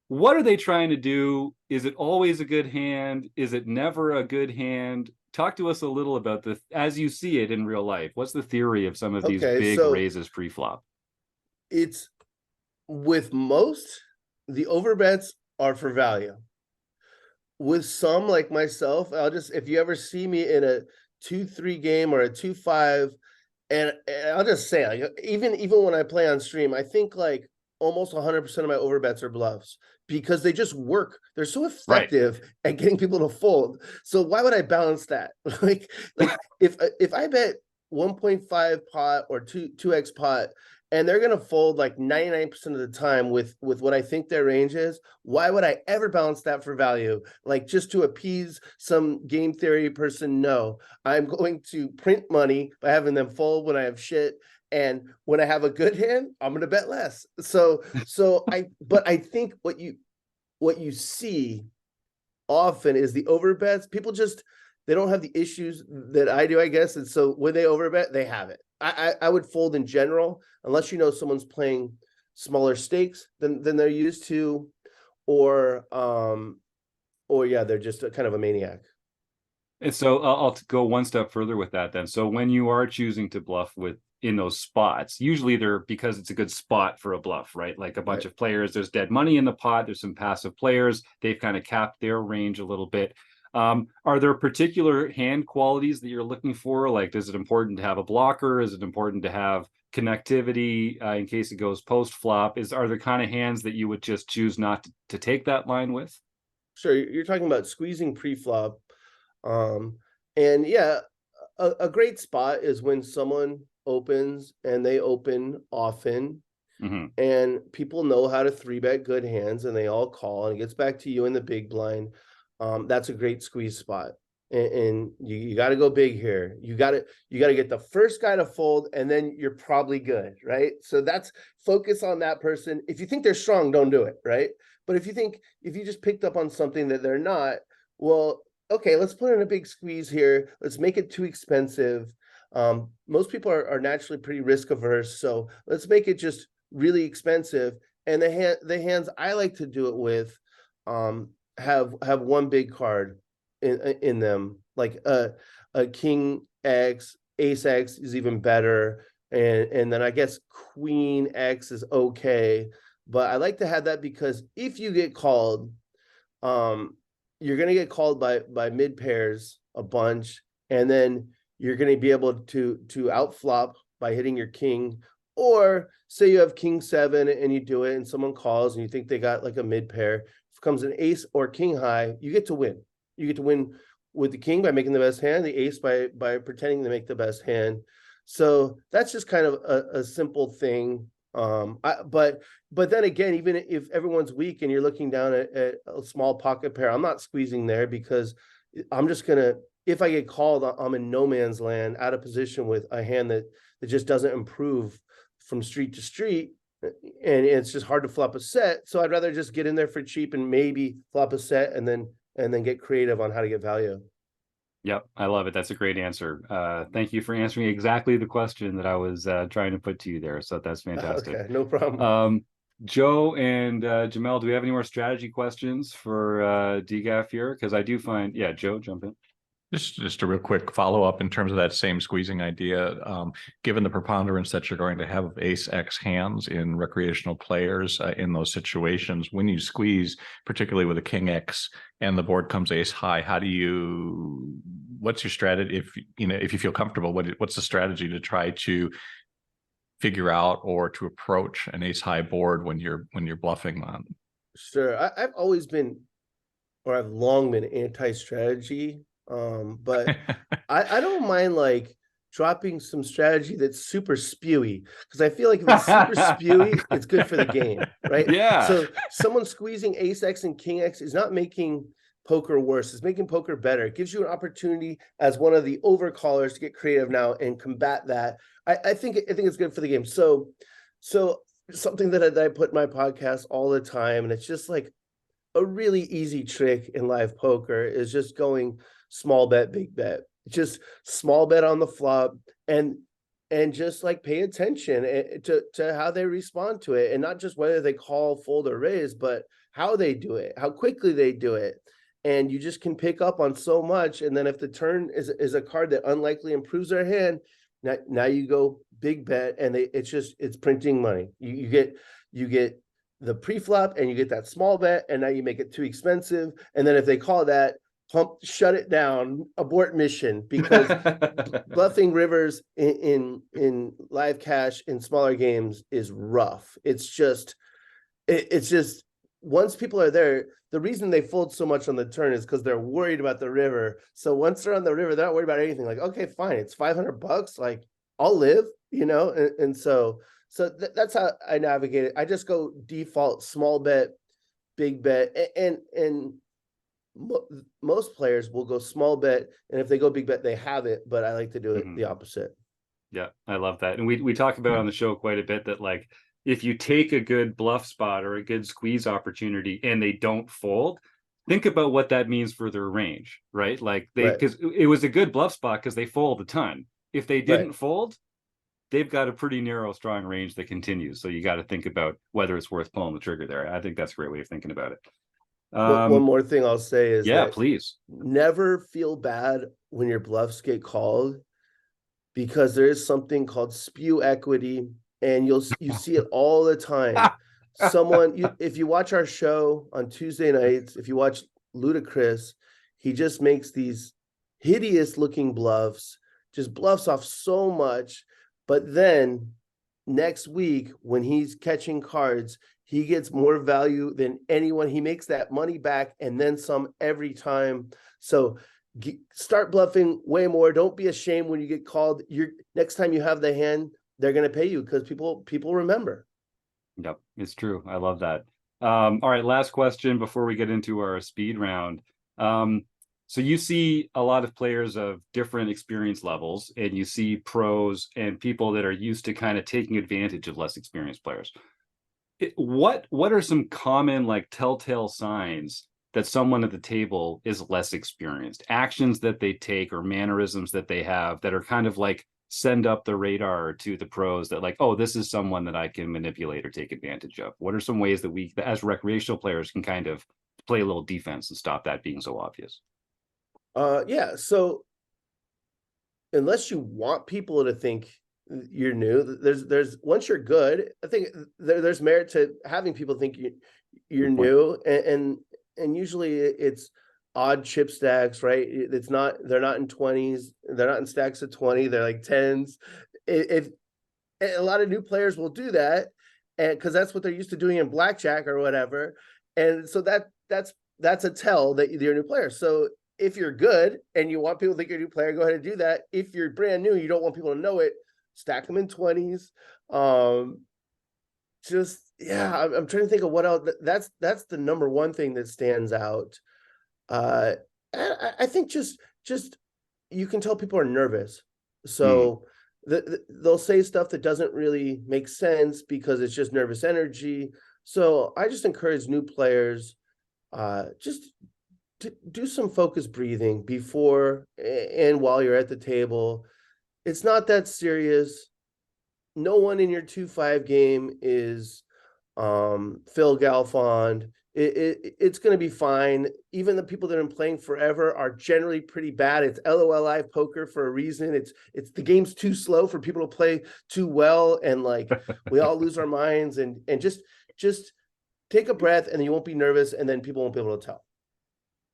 What are they trying to do? Is it always a good hand? Is it never a good hand? Talk to us a little about this as you see it in real life. What's the theory of some of these Okay, big so raises pre-flop? it's with most, the overbets are for value. With some like myself, if you ever see me in a 2-3 game or a 2-5, and I'll just say, like, even when I play on stream, I think like almost 100% of my overbets are bluffs because they just work. They're so effective at getting people to fold. So why would I balance that? like if I bet 1.5 pot or 2x pot and they're gonna fold like 99% of the time with what I think their range is, why would I ever balance that for value? Like just to appease some game theory person? No, I'm going to print money by having them fold when I have shit. And when I have a good hand, I'm going to bet less. But I think what you see often is the overbets. People they don't have the issues that I do, I guess. And so when they overbet, they have it. I would fold in general, unless someone's playing smaller stakes than they're used to, or yeah, they're just kind of a maniac. And so I'll go one step further with that then. So when you are choosing to bluff in those spots, usually they're because it's a good spot for a bluff, right? Like a bunch of players, there's dead money in the pot, there's some passive players, they've kind of capped their range a little bit. Are there particular hand qualities that you're looking for? Like, is it important to have a blocker? Is it important to have connectivity in case it goes post flop? Are there kind of hands that you would just choose not to take that line with? Sure, you're talking about squeezing pre-flop. And yeah, a great spot is when someone opens and they open often, and people know how to 3-bet good hands and they all call and it gets back to you in the big blind. That's a great squeeze spot. And you got to go big here. You got to get the first guy to fold, and then you're probably good, right? So that's focus on that person. If you think they're strong, don't do it, right? But if you just picked up on something that they're not, well, okay, let's put in a big squeeze here. Let's make it too expensive. Most people are naturally pretty risk averse, so let's make it just really expensive. And the hands I like to do it with have one big card in them, like a king X, ace X is even better, and then I guess queen X is okay. But I like to have that because if you get called, you're going to get called by mid pairs a bunch, and then you're going to be able to outflop by hitting your king. Or say you have king 7 and you do it and someone calls and you think they got like a mid pair, if it comes an ace or king high, you get to win. You get to win with the king by making the best hand, the ace by pretending to make the best hand. So that's just kind of a simple thing. But then again, even if everyone's weak and you're looking down at a small pocket pair, I'm not squeezing there because I'm just gonna, if I get called, I'm in no man's land, out of position with a hand that just doesn't improve from street to street, and it's just hard to flop a set. So I'd rather just get in there for cheap and maybe flop a set and then get creative on how to get value. Yep, I love it. That's a great answer. Thank you for answering exactly the question that I was trying to put to you there. So that's fantastic. Okay, no problem. Joe and Jamel, do we have any more strategy questions for DGAF here? Because I do find, yeah, Joe, jump in. Just a real quick follow-up in terms of that same squeezing idea. Given the preponderance that you're going to have ace X hands in recreational players in those situations, when you squeeze, particularly with a king X and the board comes ace high, what's your strategy? If you feel comfortable, what's the strategy to try to figure out or to approach an ace high board when you're bluffing on? Sure, I've always been or I've long been anti-strategy. But I don't mind like dropping some strategy that's super spewy, because I feel like if it's super spewy, it's good for the game, right? Yeah. So someone squeezing ace X and king X is not making poker worse, it's making poker better. It gives you an opportunity as one of the overcallers to get creative now and combat that. I think it's good for the game. So something that I put in my podcast all the time, and it's just like a really easy trick in live poker, is just going small bet, big bet. Just small bet on the flop, and just like pay attention to how they respond to it, and not just whether they call, fold, or raise, but how they do it, how quickly they do it. And you just can pick up on so much. And then if the turn is a card that unlikely improves their hand, now you go big bet, and it's printing money. You get the pre-flop, and you get that small bet, and now you make it too expensive. And then if they call that, shut it down, abort mission, because bluffing rivers in live cash in smaller games is rough. It's just once people are there, the reason they fold so much on the turn is because they're worried about the river. So once they're on the river, they're not worried about anything. Like, okay, fine, it's $500, like I'll live, and so that's how I navigate it. I just go default small bet, big bet, and most players will go small bet, and if they go big bet, they have it. But I like to do it the opposite. Yeah, I love that. And we talk about on the show quite a bit that, like, if you take a good bluff spot or a good squeeze opportunity and they don't fold, think about what that means for their range, right? Like because it was a good bluff spot because they fold a ton. If they didn't fold, they've got a pretty narrow, strong range that continues. So you got to think about whether it's worth pulling the trigger there. I think that's a great way of thinking about it. One more thing I'll say is please never feel bad when your bluffs get called, because there is something called spew equity, and you see it all the time. If you watch our show on Tuesday nights, if you watch Ludacris, he just makes these hideous looking bluffs, just bluffs off so much. But then next week, when he's catching cards, he gets more value than anyone. He makes that money back and then some every time. So start bluffing way more. Don't be ashamed when you get called. Next time you have the hand, they're going to pay you, because people remember. Yep, it's true. I love that. All right, last question before we get into our speed round. So you see a lot of players of different experience levels, and you see pros and people that are used to kind of taking advantage of less experienced players. What are some common, like, telltale signs that someone at the table is less experienced? Actions that they take or mannerisms that they have that are kind of like send up the radar to the pros that, like, oh, this is someone that I can manipulate or take advantage of? What are some ways that we, as recreational players, can kind of play a little defense and stop that being so obvious? So unless you want people to think you're new, there's once you're good, I think there's merit to having people think you're new, and usually it's odd chip stacks, right? They're not in 20s, they're not in stacks of 20, they're like 10s. If a lot of new players will do that, and because that's what they're used to doing in blackjack or whatever, and so that's a tell that you're a new player. So if you're good and you want people to think you're a new player, go ahead and do that. If you're brand new, you don't want people to know it, stack them in 20s. I'm trying to think of what else. That's the number one thing that stands out. I think just you can tell people are nervous, so they'll say stuff that doesn't really make sense because it's just nervous energy. So I just encourage new players just to do some focused breathing before and while you're at the table. It's not that serious. No one in your 2-5 game is Phil Galfond. It's going to be fine. Even the people that have been playing forever are generally pretty bad. It's LOL live poker for a reason. It's the game's too slow for people to play too well, and like we all lose our minds, and just take a breath, and you won't be nervous, and then people won't be able to tell.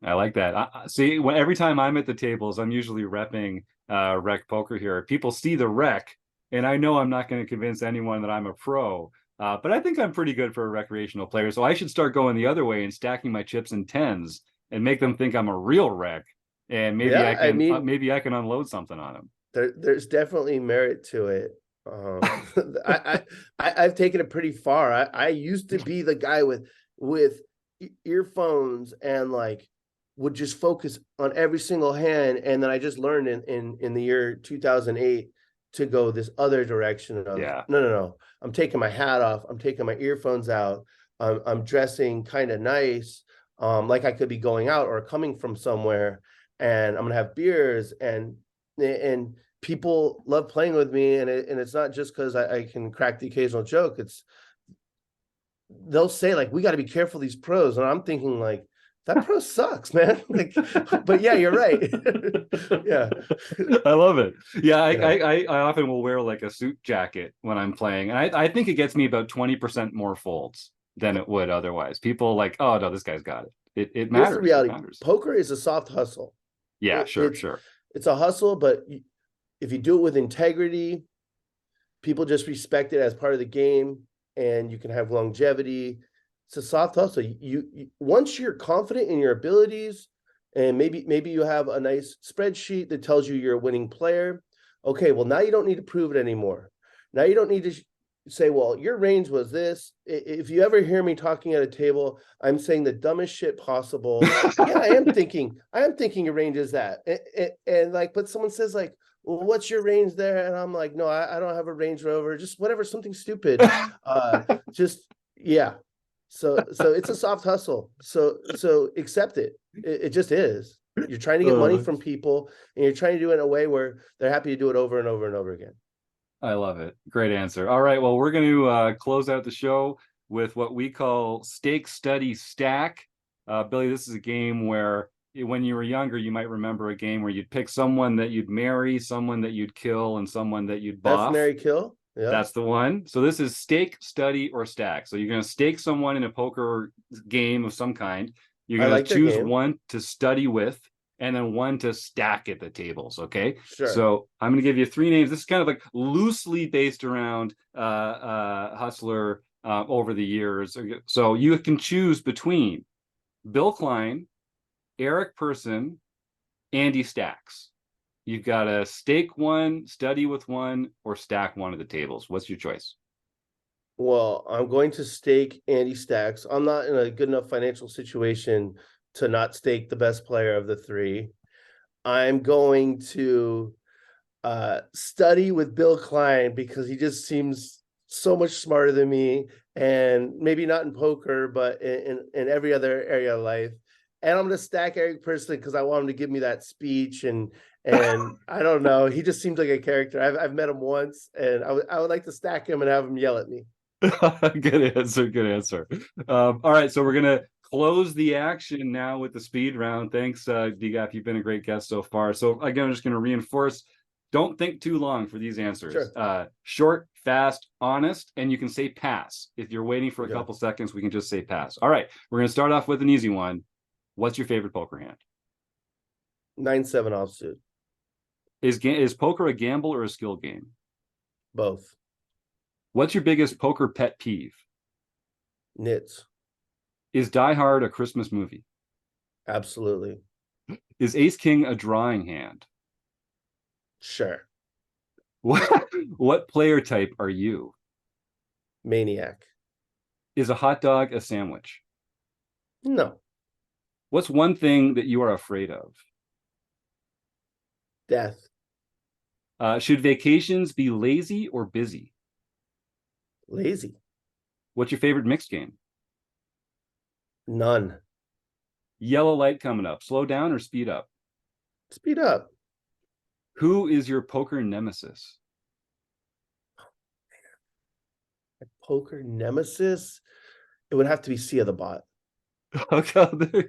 I like that. See, every time I'm at the tables, I'm usually repping rec poker here. People see the rec, and I know I'm not going to convince anyone that I'm a pro. But I think I'm pretty good for a recreational player, so I should start going the other way and stacking my chips in 10s and make them think I'm a real wreck, and maybe Yeah, I mean, maybe I can unload something on them. there's definitely merit to it. I've taken it pretty far. I used to be the guy with earphones and like would just focus on every single hand, and then I just learned in the year 2008 to go this other direction of no, I'm taking my hat off, I'm taking my earphones out, I'm dressing kind of nice, like I could be going out or coming from somewhere, and I'm gonna have beers, and people love playing with me, and it's not just because I can crack the occasional joke. It's they'll say like, we got to be careful of these pros, and I'm thinking like, that pro sucks, man. Like, but yeah, you're right. Yeah, I love it. Yeah, Yeah. I often will wear like a suit jacket when I'm playing, and I think it gets me about 20% more folds than it would otherwise. People like, oh no, this guy's got it. It Here's the matters. It reality: matters. poker is a soft hustle. Yeah, sure, It's sure. it's a hustle, but if you do it with integrity, people just respect it as part of the game, and you can have longevity. It's a soft hustle. You once you're confident in your abilities, and maybe you have a nice spreadsheet that tells you you're a winning player. Okay, well, now you don't need to prove it anymore. Now you don't need to say, well, your range was this. If you ever hear me talking at a table, I'm saying the dumbest shit possible. Yeah, I am thinking your range is that. And like, but someone says like, well, what's your range there? And I'm like, no, I don't have a Range Rover, just whatever, something stupid. Just yeah. So it's a soft hustle. So accept it. It just is. You're trying to get money from people, and you're trying to do it in a way where they're happy to do it over and over and over again. I love it. Great answer. All right, well, we're going to close out the show with what we call Stake, Study, Stack. Billy, this is a game where when you were younger, you might remember a game where you'd pick someone that you'd marry, someone that you'd kill, and someone that you'd That's boff. Mary Kill. Yeah, That's the one. So this is stake, study, or stack. So you're going to stake someone in a poker game of some kind. You're going like to choose one to study with, and then one to stack at the tables. Okay. Sure. So I'm going to give you 3 names. This is kind of like loosely based around Hustler over the years. So you can choose between Bill Klein, Eric Persson, Andy Stacks. You've got to stake one, study with one, or stack one of the tables. What's your choice? Well, I'm going to stake Andy Stacks. I'm not in a good enough financial situation to not stake the best player of the 3. I'm going to study with Bill Klein because he just seems so much smarter than me, and maybe not in poker, but in every other area of life. And I'm going to stack Eric Persson because I want him to give me that speech, and I don't know, he just seems like a character. I've met him once, and I would like to stack him and have him yell at me. Good answer. Good answer. All right, so we're gonna close the action now with the speed round. Thanks, DGAF. You've been a great guest so far. So again, I'm just going to reinforce: don't think too long for these answers. Sure. Short, fast, honest, and you can say pass. If you're waiting for a couple seconds, we can just say pass. All right, we're going to start off with an easy one. What's your favorite poker hand? 9-7 offsuit. Is poker a gamble or a skill game? Both. What's your biggest poker pet peeve? Nits. Is Die Hard a Christmas movie? Absolutely. Is Ace King a drawing hand? Sure. What player type are you? Maniac. Is a hot dog a sandwich? No. What's one thing that you are afraid of? Death. Should vacations be lazy or busy? Lazy. What's your favorite mixed game? None. Yellow light coming up. Slow down or speed up? Speed up. Who is your poker nemesis? My poker nemesis? It would have to be Sia the Bot. Okay.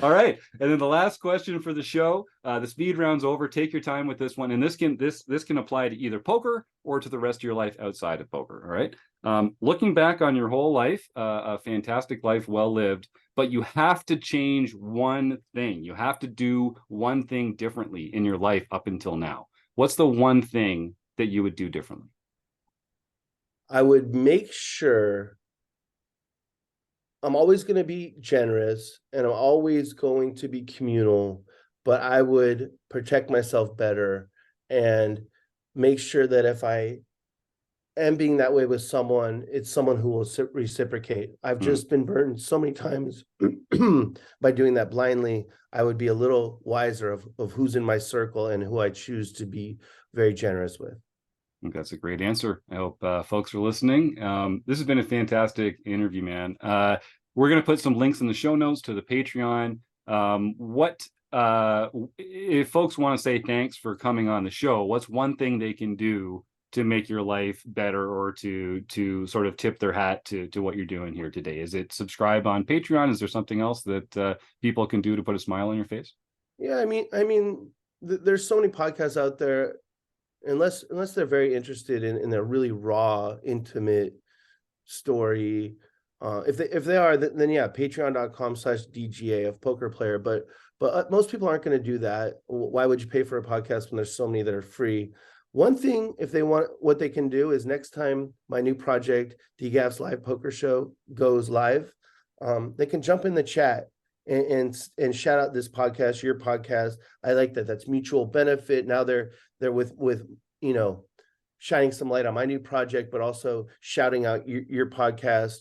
All right. And then the last question for the show, the speed round's over. Take your time with this one. And this can apply to either poker or to the rest of your life outside of poker. All right. Looking back on your whole life, a fantastic life, well lived, but you have to change one thing. You have to do one thing differently in your life up until now. What's the one thing that you would do differently? I would make sure I'm always going to be generous and I'm always going to be communal, but I would protect myself better and make sure that if I am being that way with someone, it's someone who will reciprocate. I've just been burned so many times by doing that blindly. I would be a little wiser of who's in my circle and who I choose to be very generous with. I think that's a great answer. I hope folks are listening. This has been a fantastic interview, man. We're going to put some links in the show notes to the Patreon. If folks want to say thanks for coming on the show, what's one thing they can do to make your life better, or to sort of tip their hat to what you're doing here today? Is it subscribe on Patreon? Is there something else that people can do to put a smile on your face? Yeah, I mean, there's so many podcasts out there. Unless they're very interested in their really raw, intimate story. If they are, then yeah, patreon.com/DGAF poker player. But most people aren't going to do that. Why would you pay for a podcast when there's so many that are free? One thing, if they want, what they can do is next time my new project, DGAF's Live Poker Show, goes live, they can jump in the chat and shout out this podcast, your podcast. I like that. That's mutual benefit. Now they're with shining some light on my new project, but also shouting out your podcast.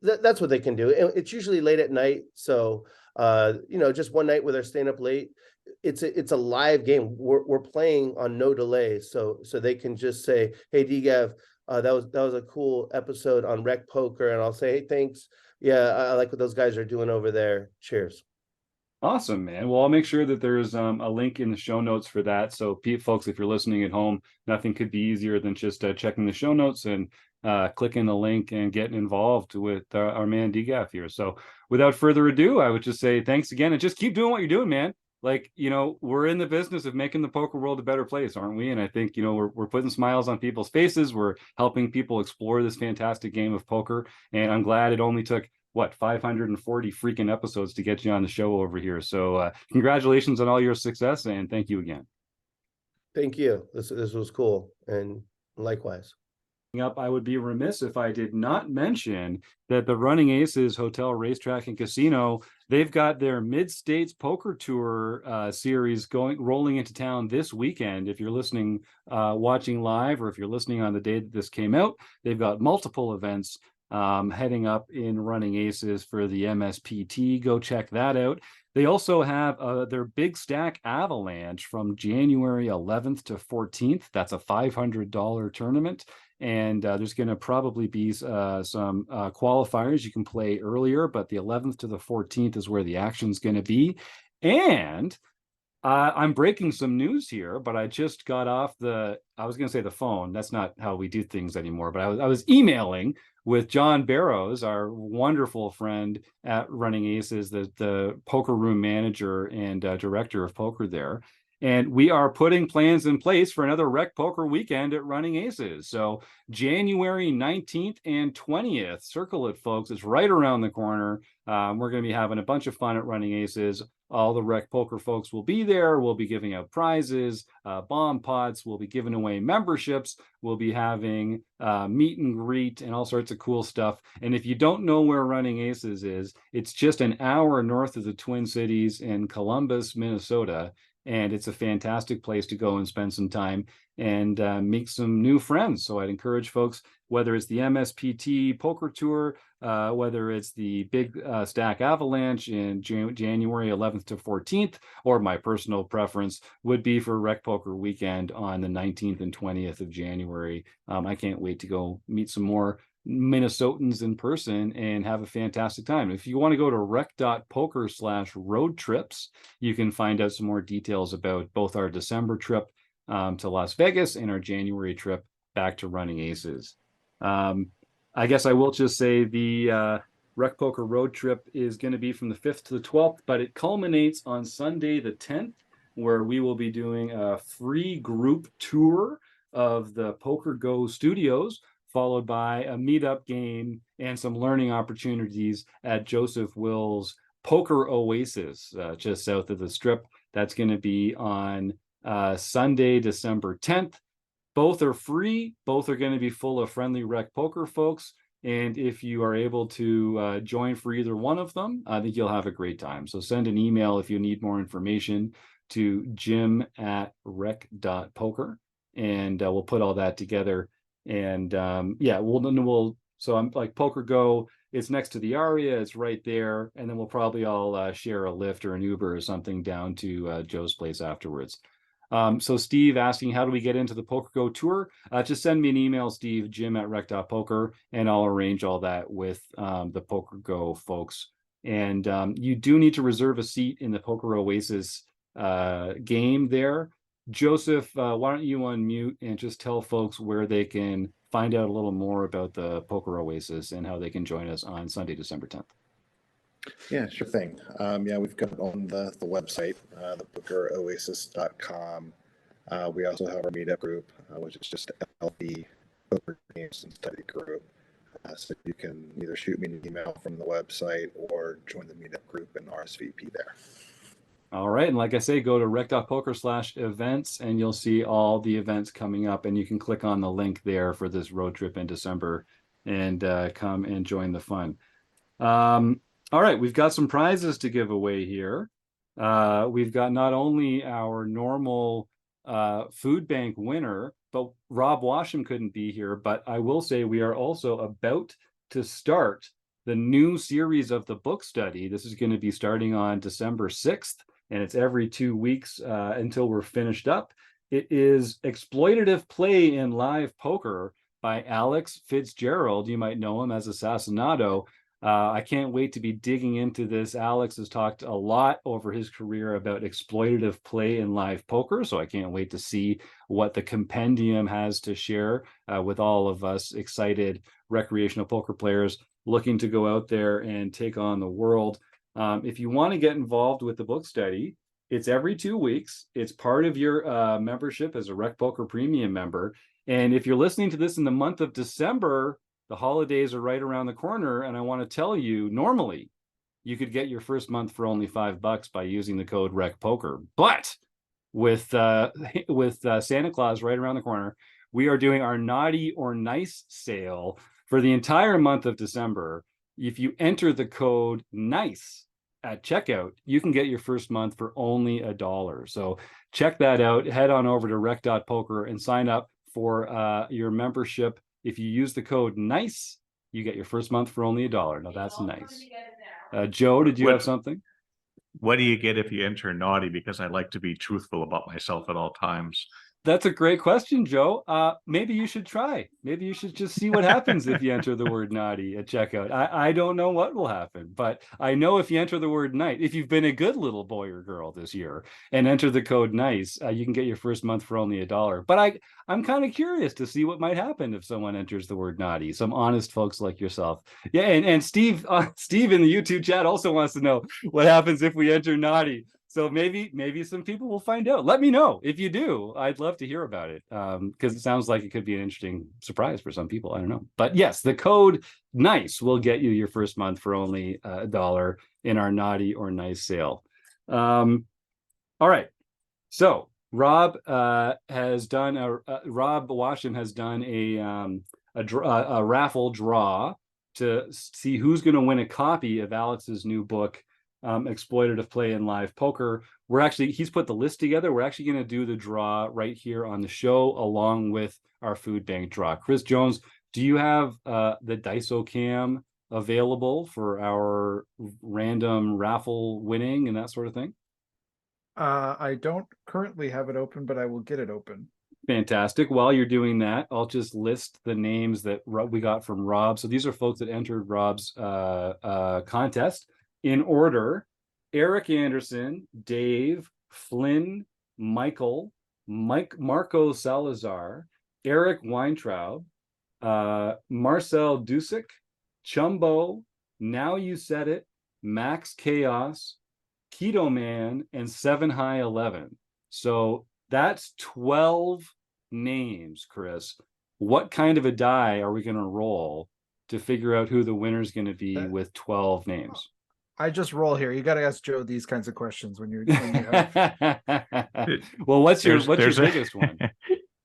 That's what they can do. It's usually late at night, so just one night where they're staying up late. It's a live game. We're playing on no delay, so they can just say, "Hey, DGAF, that was a cool episode on Rec Poker," and I'll say, "Hey, thanks. Yeah, I like what those guys are doing over there. Cheers." Awesome, man. Well, I'll make sure that there's a link in the show notes for that. So, folks, if you're listening at home, nothing could be easier than just checking the show notes and clicking the link and getting involved with our man DGAF here. So, without further ado, I would just say thanks again, and just keep doing what you're doing, man. Like, we're in the business of making the poker world a better place, aren't we? And I think, we're putting smiles on people's faces. We're helping people explore this fantastic game of poker. And I'm glad it only took 540 freaking episodes to get you on the show over here. So congratulations on all your success, and thank you again. Thank you. This was cool, and likewise. Up, I would be remiss if I did not mention that the Running Aces Hotel, Racetrack, and Casino, they've got their Mid-States Poker Tour series rolling into town this weekend. If you're listening, watching live, or if you're listening on the day that this came out, they've got multiple events heading up in Running Aces for the MSPT. Go check that out. They also have their Big Stack Avalanche from January 11th to 14th. That's a $500 tournament. And there's going to probably be some qualifiers. You can play earlier, but the 11th to the 14th is where the action's going to be. And I'm breaking some news here, but I just got off I was going to say the phone. That's not how we do things anymore. But I was emailing with John Barrows, our wonderful friend at Running Aces, the poker room manager and director of poker there. And we are putting plans in place for another Rec Poker weekend at Running Aces. So January 19th and 20th, circle it, folks. It's right around the corner. We're going to be having a bunch of fun at Running Aces. All the Rec Poker folks will be there. We'll be giving out prizes, bomb pots. We'll be giving away memberships. We'll be having meet and greet and all sorts of cool stuff. And if you don't know where Running Aces is, it's just an hour north of the Twin Cities in Columbus, Minnesota. And it's a fantastic place to go and spend some time and make some new friends. So I'd encourage folks, whether it's the MSPT Poker Tour, whether it's the Big Stack Avalanche in January 11th to 14th, or my personal preference would be for Rec Poker Weekend on the 19th and 20th of January. I can't wait to go meet some more Minnesotans in person and have a fantastic time. If you want to go to rec.poker/road trips, you can find out some more details about both our December trip to Las Vegas and our January trip back to Running Aces. I guess I will just say the Rec Poker road trip is going to be from the 5th to the 12th, but it culminates on Sunday the 10th, where we will be doing a free group tour of the Poker Go studios, followed by a meetup game and some learning opportunities at Joseph Will's Poker Oasis, just south of the Strip. That's going to be on Sunday, December 10th. Both are free. Both are going to be full of friendly Rec Poker folks. And if you are able to join for either one of them, I think you'll have a great time. So send an email if you need more information to jim@rec.poker, and we'll put all that together. And yeah, so I'm like Poker Go, it's next to the Aria, it's right there. And then we'll probably all share a Lyft or an Uber or something down to Joe's place afterwards. So Steve asking, how do we get into the Poker Go tour? Just send me an email, Steve, jim@rec.poker, and I'll arrange all that with the Poker Go folks. And you do need to reserve a seat in the Poker Oasis game there. Joseph, why don't you unmute and just tell folks where they can find out a little more about the Poker Oasis and how they can join us on Sunday, December 10th. Yeah, sure thing. Yeah, we've got on the website, thepokeraoasis.com. We also have our meetup group, which is just LP Poker Games and Study Group. So you can either shoot me an email from the website or join the meetup group and RSVP there. All right. And like I say, go to rec.poker/events and you'll see all the events coming up, and you can click on the link there for this road trip in December and come and join the fun. All right. We've got some prizes to give away here. We've got not only our normal food bank winner, but Rob Washam couldn't be here, but I will say we are also about to start the new series of the book study. This is going to be starting on December 6th, and it's every 2 weeks until we're finished up. It is Exploitative Play in Live Poker by Alex Fitzgerald. You might know him as Assassinado. I can't wait to be digging into this. Alex has talked a lot over his career about exploitative play in live poker, so I can't wait to see what the compendium has to share with all of us excited recreational poker players looking to go out there and take on the world. If you want to get involved with the book study, it's every 2 weeks. It's part of your membership as a RecPoker Premium member. And if you're listening to this in the month of December, the holidays are right around the corner, and I want to tell you, normally you could get your first month for only $5 by using the code RecPoker. But with Santa Claus right around the corner, we are doing our naughty or nice sale for the entire month of December. If you enter the code NICE at checkout, you can get your first month for only $1. So check that out. Head on over to rec.poker and sign up for your membership. If you use the code NICE, you get your first month for only $1. Now that's nice. Joe, did you have something? What do you get if you enter naughty? Because I like to be truthful about myself at all times. That's a great question, Joe. Maybe you should try. Maybe you should just see what happens if you enter the word naughty at checkout. I don't know what will happen, but I know if you enter the word night, if you've been a good little boy or girl this year and enter the code NICE, you can get your first month for only $1. But I'm kind of curious to see what might happen if someone enters the word naughty. Some honest folks like yourself. Yeah, and Steve in the YouTube chat also wants to know what happens if we enter naughty. So maybe some people will find out. Let me know if you do. I'd love to hear about it, because it sounds like it could be an interesting surprise for some people. I don't know. But yes, the code NICE will get you your first month for only $1 in our naughty or nice sale. All right. So Rob Washam has done a raffle draw to see who's going to win a copy of Alex's new book, Exploitative Play in Live Poker. He's put the list together. We're actually going to do the draw right here on the show along with our food bank draw. Chris Jones, do you have the Daiso Cam available for our random raffle winning and that sort of thing? I don't currently have it open, but I will get it open. Fantastic. While you're doing that, I'll just list the names that we got from Rob. So these are folks that entered Rob's contest in order: Eric Anderson, Dave, Flynn, Michael, Marco Salazar, Eric Weintraub, Marcel Dusick, Chumbo, Now You Said It, Max Chaos, Keto Man, and 7 High 11. So that's 12 names, Chris. What kind of a die are we going to roll to figure out who the winner is going to be with 12 names? I just roll here. You got to ask Joe these kinds of questions when you have. Well, what's your biggest one?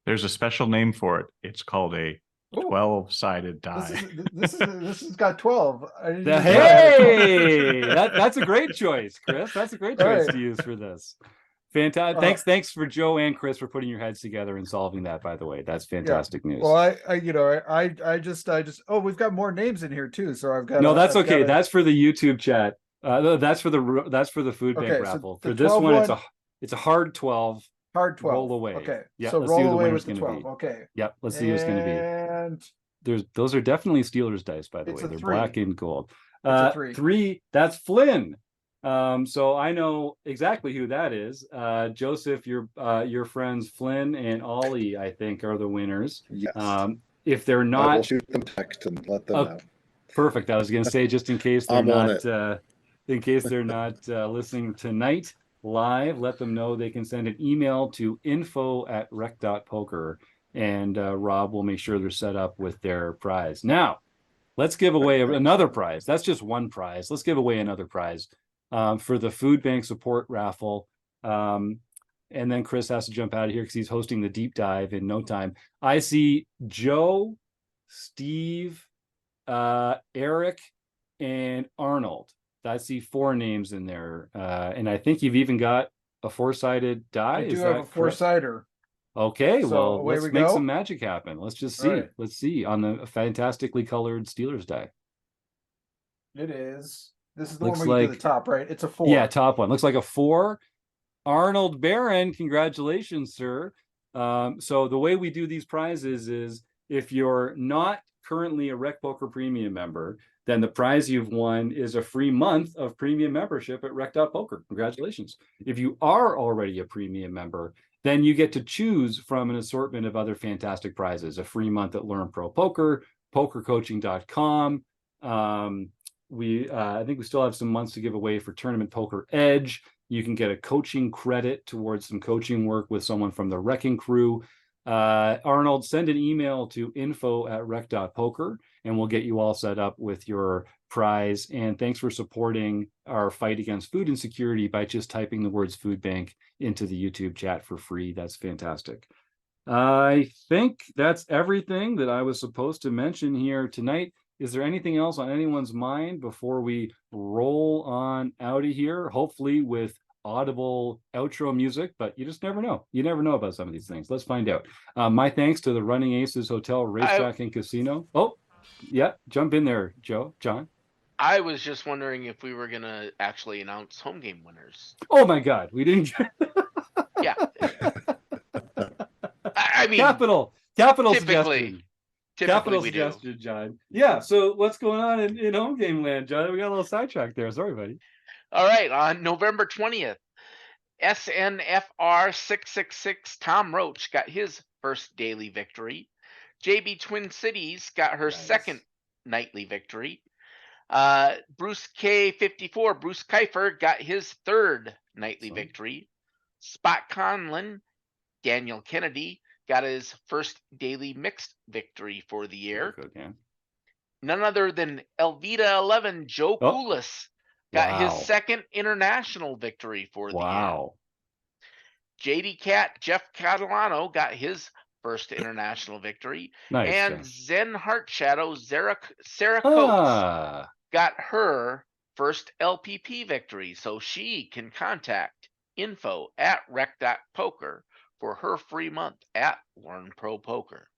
There's a special name for it. It's called a Ooh, 12-sided die. this has got 12. Hey, that's a great choice, Chris. That's a great choice Right. to use for this. Fantastic. Thanks for Joe and Chris for putting your heads together and solving that, by the way. That's fantastic news. Well, I just oh, we've got more names in here too. So I've got No, that's I've okay. got That's for the YouTube chat. That's for the food bank Okay, so raffle. the For this 12 one, one- it's a hard 12. hard 12. Roll away. Okay. Yeah, So let's see who roll the away winner's with the gonna 12. be. Okay. Yep, let's see who it's going to be. And Those are definitely Steelers dice, by the It's way. a They're 3. black and gold. It's a 3. 3. That's Flynn. So I know exactly who that is. Joseph, your friends Flynn and Ollie, I think, are the winners. Yes. If they're I will not, shoot them text and let them know. perfect. I was going to say, just in case they're I'm on not, in case they're not listening tonight live, let them know they can send an email to info@rec.poker, and Rob will make sure they're set up with their prize. Now, let's give away another prize. That's just one prize. Let's give away another prize for the food bank support raffle. And then Chris has to jump out of here because he's hosting the deep dive in no time. I see Joe, Steve, Eric, and Arnold. I see 4 names in there. And I think you've even got a 4-sided die. I do have a 4-sider. Okay, So well, away let's we make go. some magic happen. Let's just see. Right. Let's see on the fantastically colored Steelers die. It is. This is the Looks one where you do like- the top, right? It's a 4. Yeah, top one. Looks like a 4. Arnold Barron, congratulations, sir. So the way we do these prizes is if you're not currently a RecPoker Premium member, then the prize you've won is a free month of premium membership at Rec.Poker. Congratulations. If you are already a premium member, then you get to choose from an assortment of other fantastic prizes, a free month at Learn Pro Poker, pokercoaching.com. I think we still have some months to give away for Tournament Poker Edge. You can get a coaching credit towards some coaching work with someone from the RECing Crew. Arnold, send an email to info@rec.poker and we'll get you all set up with your prize. And thanks for supporting our fight against food insecurity by just typing the words food bank into the YouTube chat for free. That's fantastic. I think that's everything that I was supposed to mention here tonight. Is there anything else on anyone's mind before we roll on out of here? Hopefully with audible outro music, but you just never know. You never know about some of these things. Let's find out. My thanks to the Running Aces Hotel, Racetrack, and Casino. Oh, yeah, jump in there, John. I was just wondering if we were gonna actually announce home game winners. Oh my God, we didn't. Yeah. I mean, capital typically suggestion. Capital we do. suggestion, John. Yeah. So what's going on in home game land, John? We got a little sidetracked there. Sorry, buddy. All right, on November 20th, SNFR 666 Tom Roach got his first daily victory. JB Twin Cities got her second nightly victory. Bruce K54, Bruce Kiefer got his third nightly victory. Spot Conlon, Daniel Kennedy got his first daily mixed victory for the year. None other than Elvita 11, Joe Poulos got his second international victory for the year. JD Cat, Jeff Catalano got his first international victory. Nice. And Zen Heart Shadow, Sarah Coates got her first LPP victory. So she can contact info@rec.poker for her free month at Learn Pro Poker.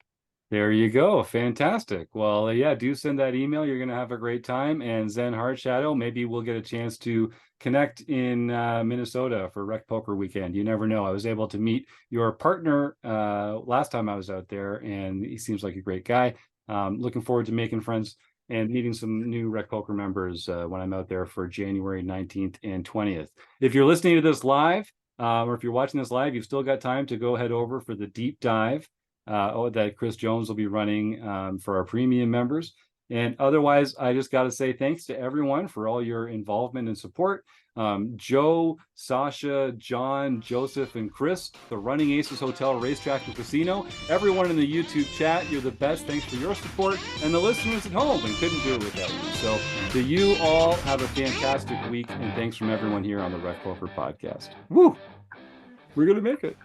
There you go. Fantastic. Well, yeah, do send that email. You're going to have a great time. And Zen Heart Shadow, maybe we'll get a chance to connect in Minnesota for Rec Poker Weekend. You never know. I was able to meet your partner last time I was out there, and he seems like a great guy. Looking forward to making friends and meeting some new Rec Poker members when I'm out there for January 19th and 20th. If you're listening to this live, or if you're watching this live, you've still got time to go head over for the deep dive that Chris Jones will be running for our premium members. And otherwise, I just got to say thanks to everyone for all your involvement and support. Joe, Sasha, John, Joseph, and Chris, the Running Aces Hotel, Racetrack, and Casino. Everyone in the YouTube chat, you're the best. Thanks for your support. And the listeners at home, and couldn't do it without you. So to you all, have a fantastic week. And thanks from everyone here on the Rec Poker Podcast. Woo! We're going to make it.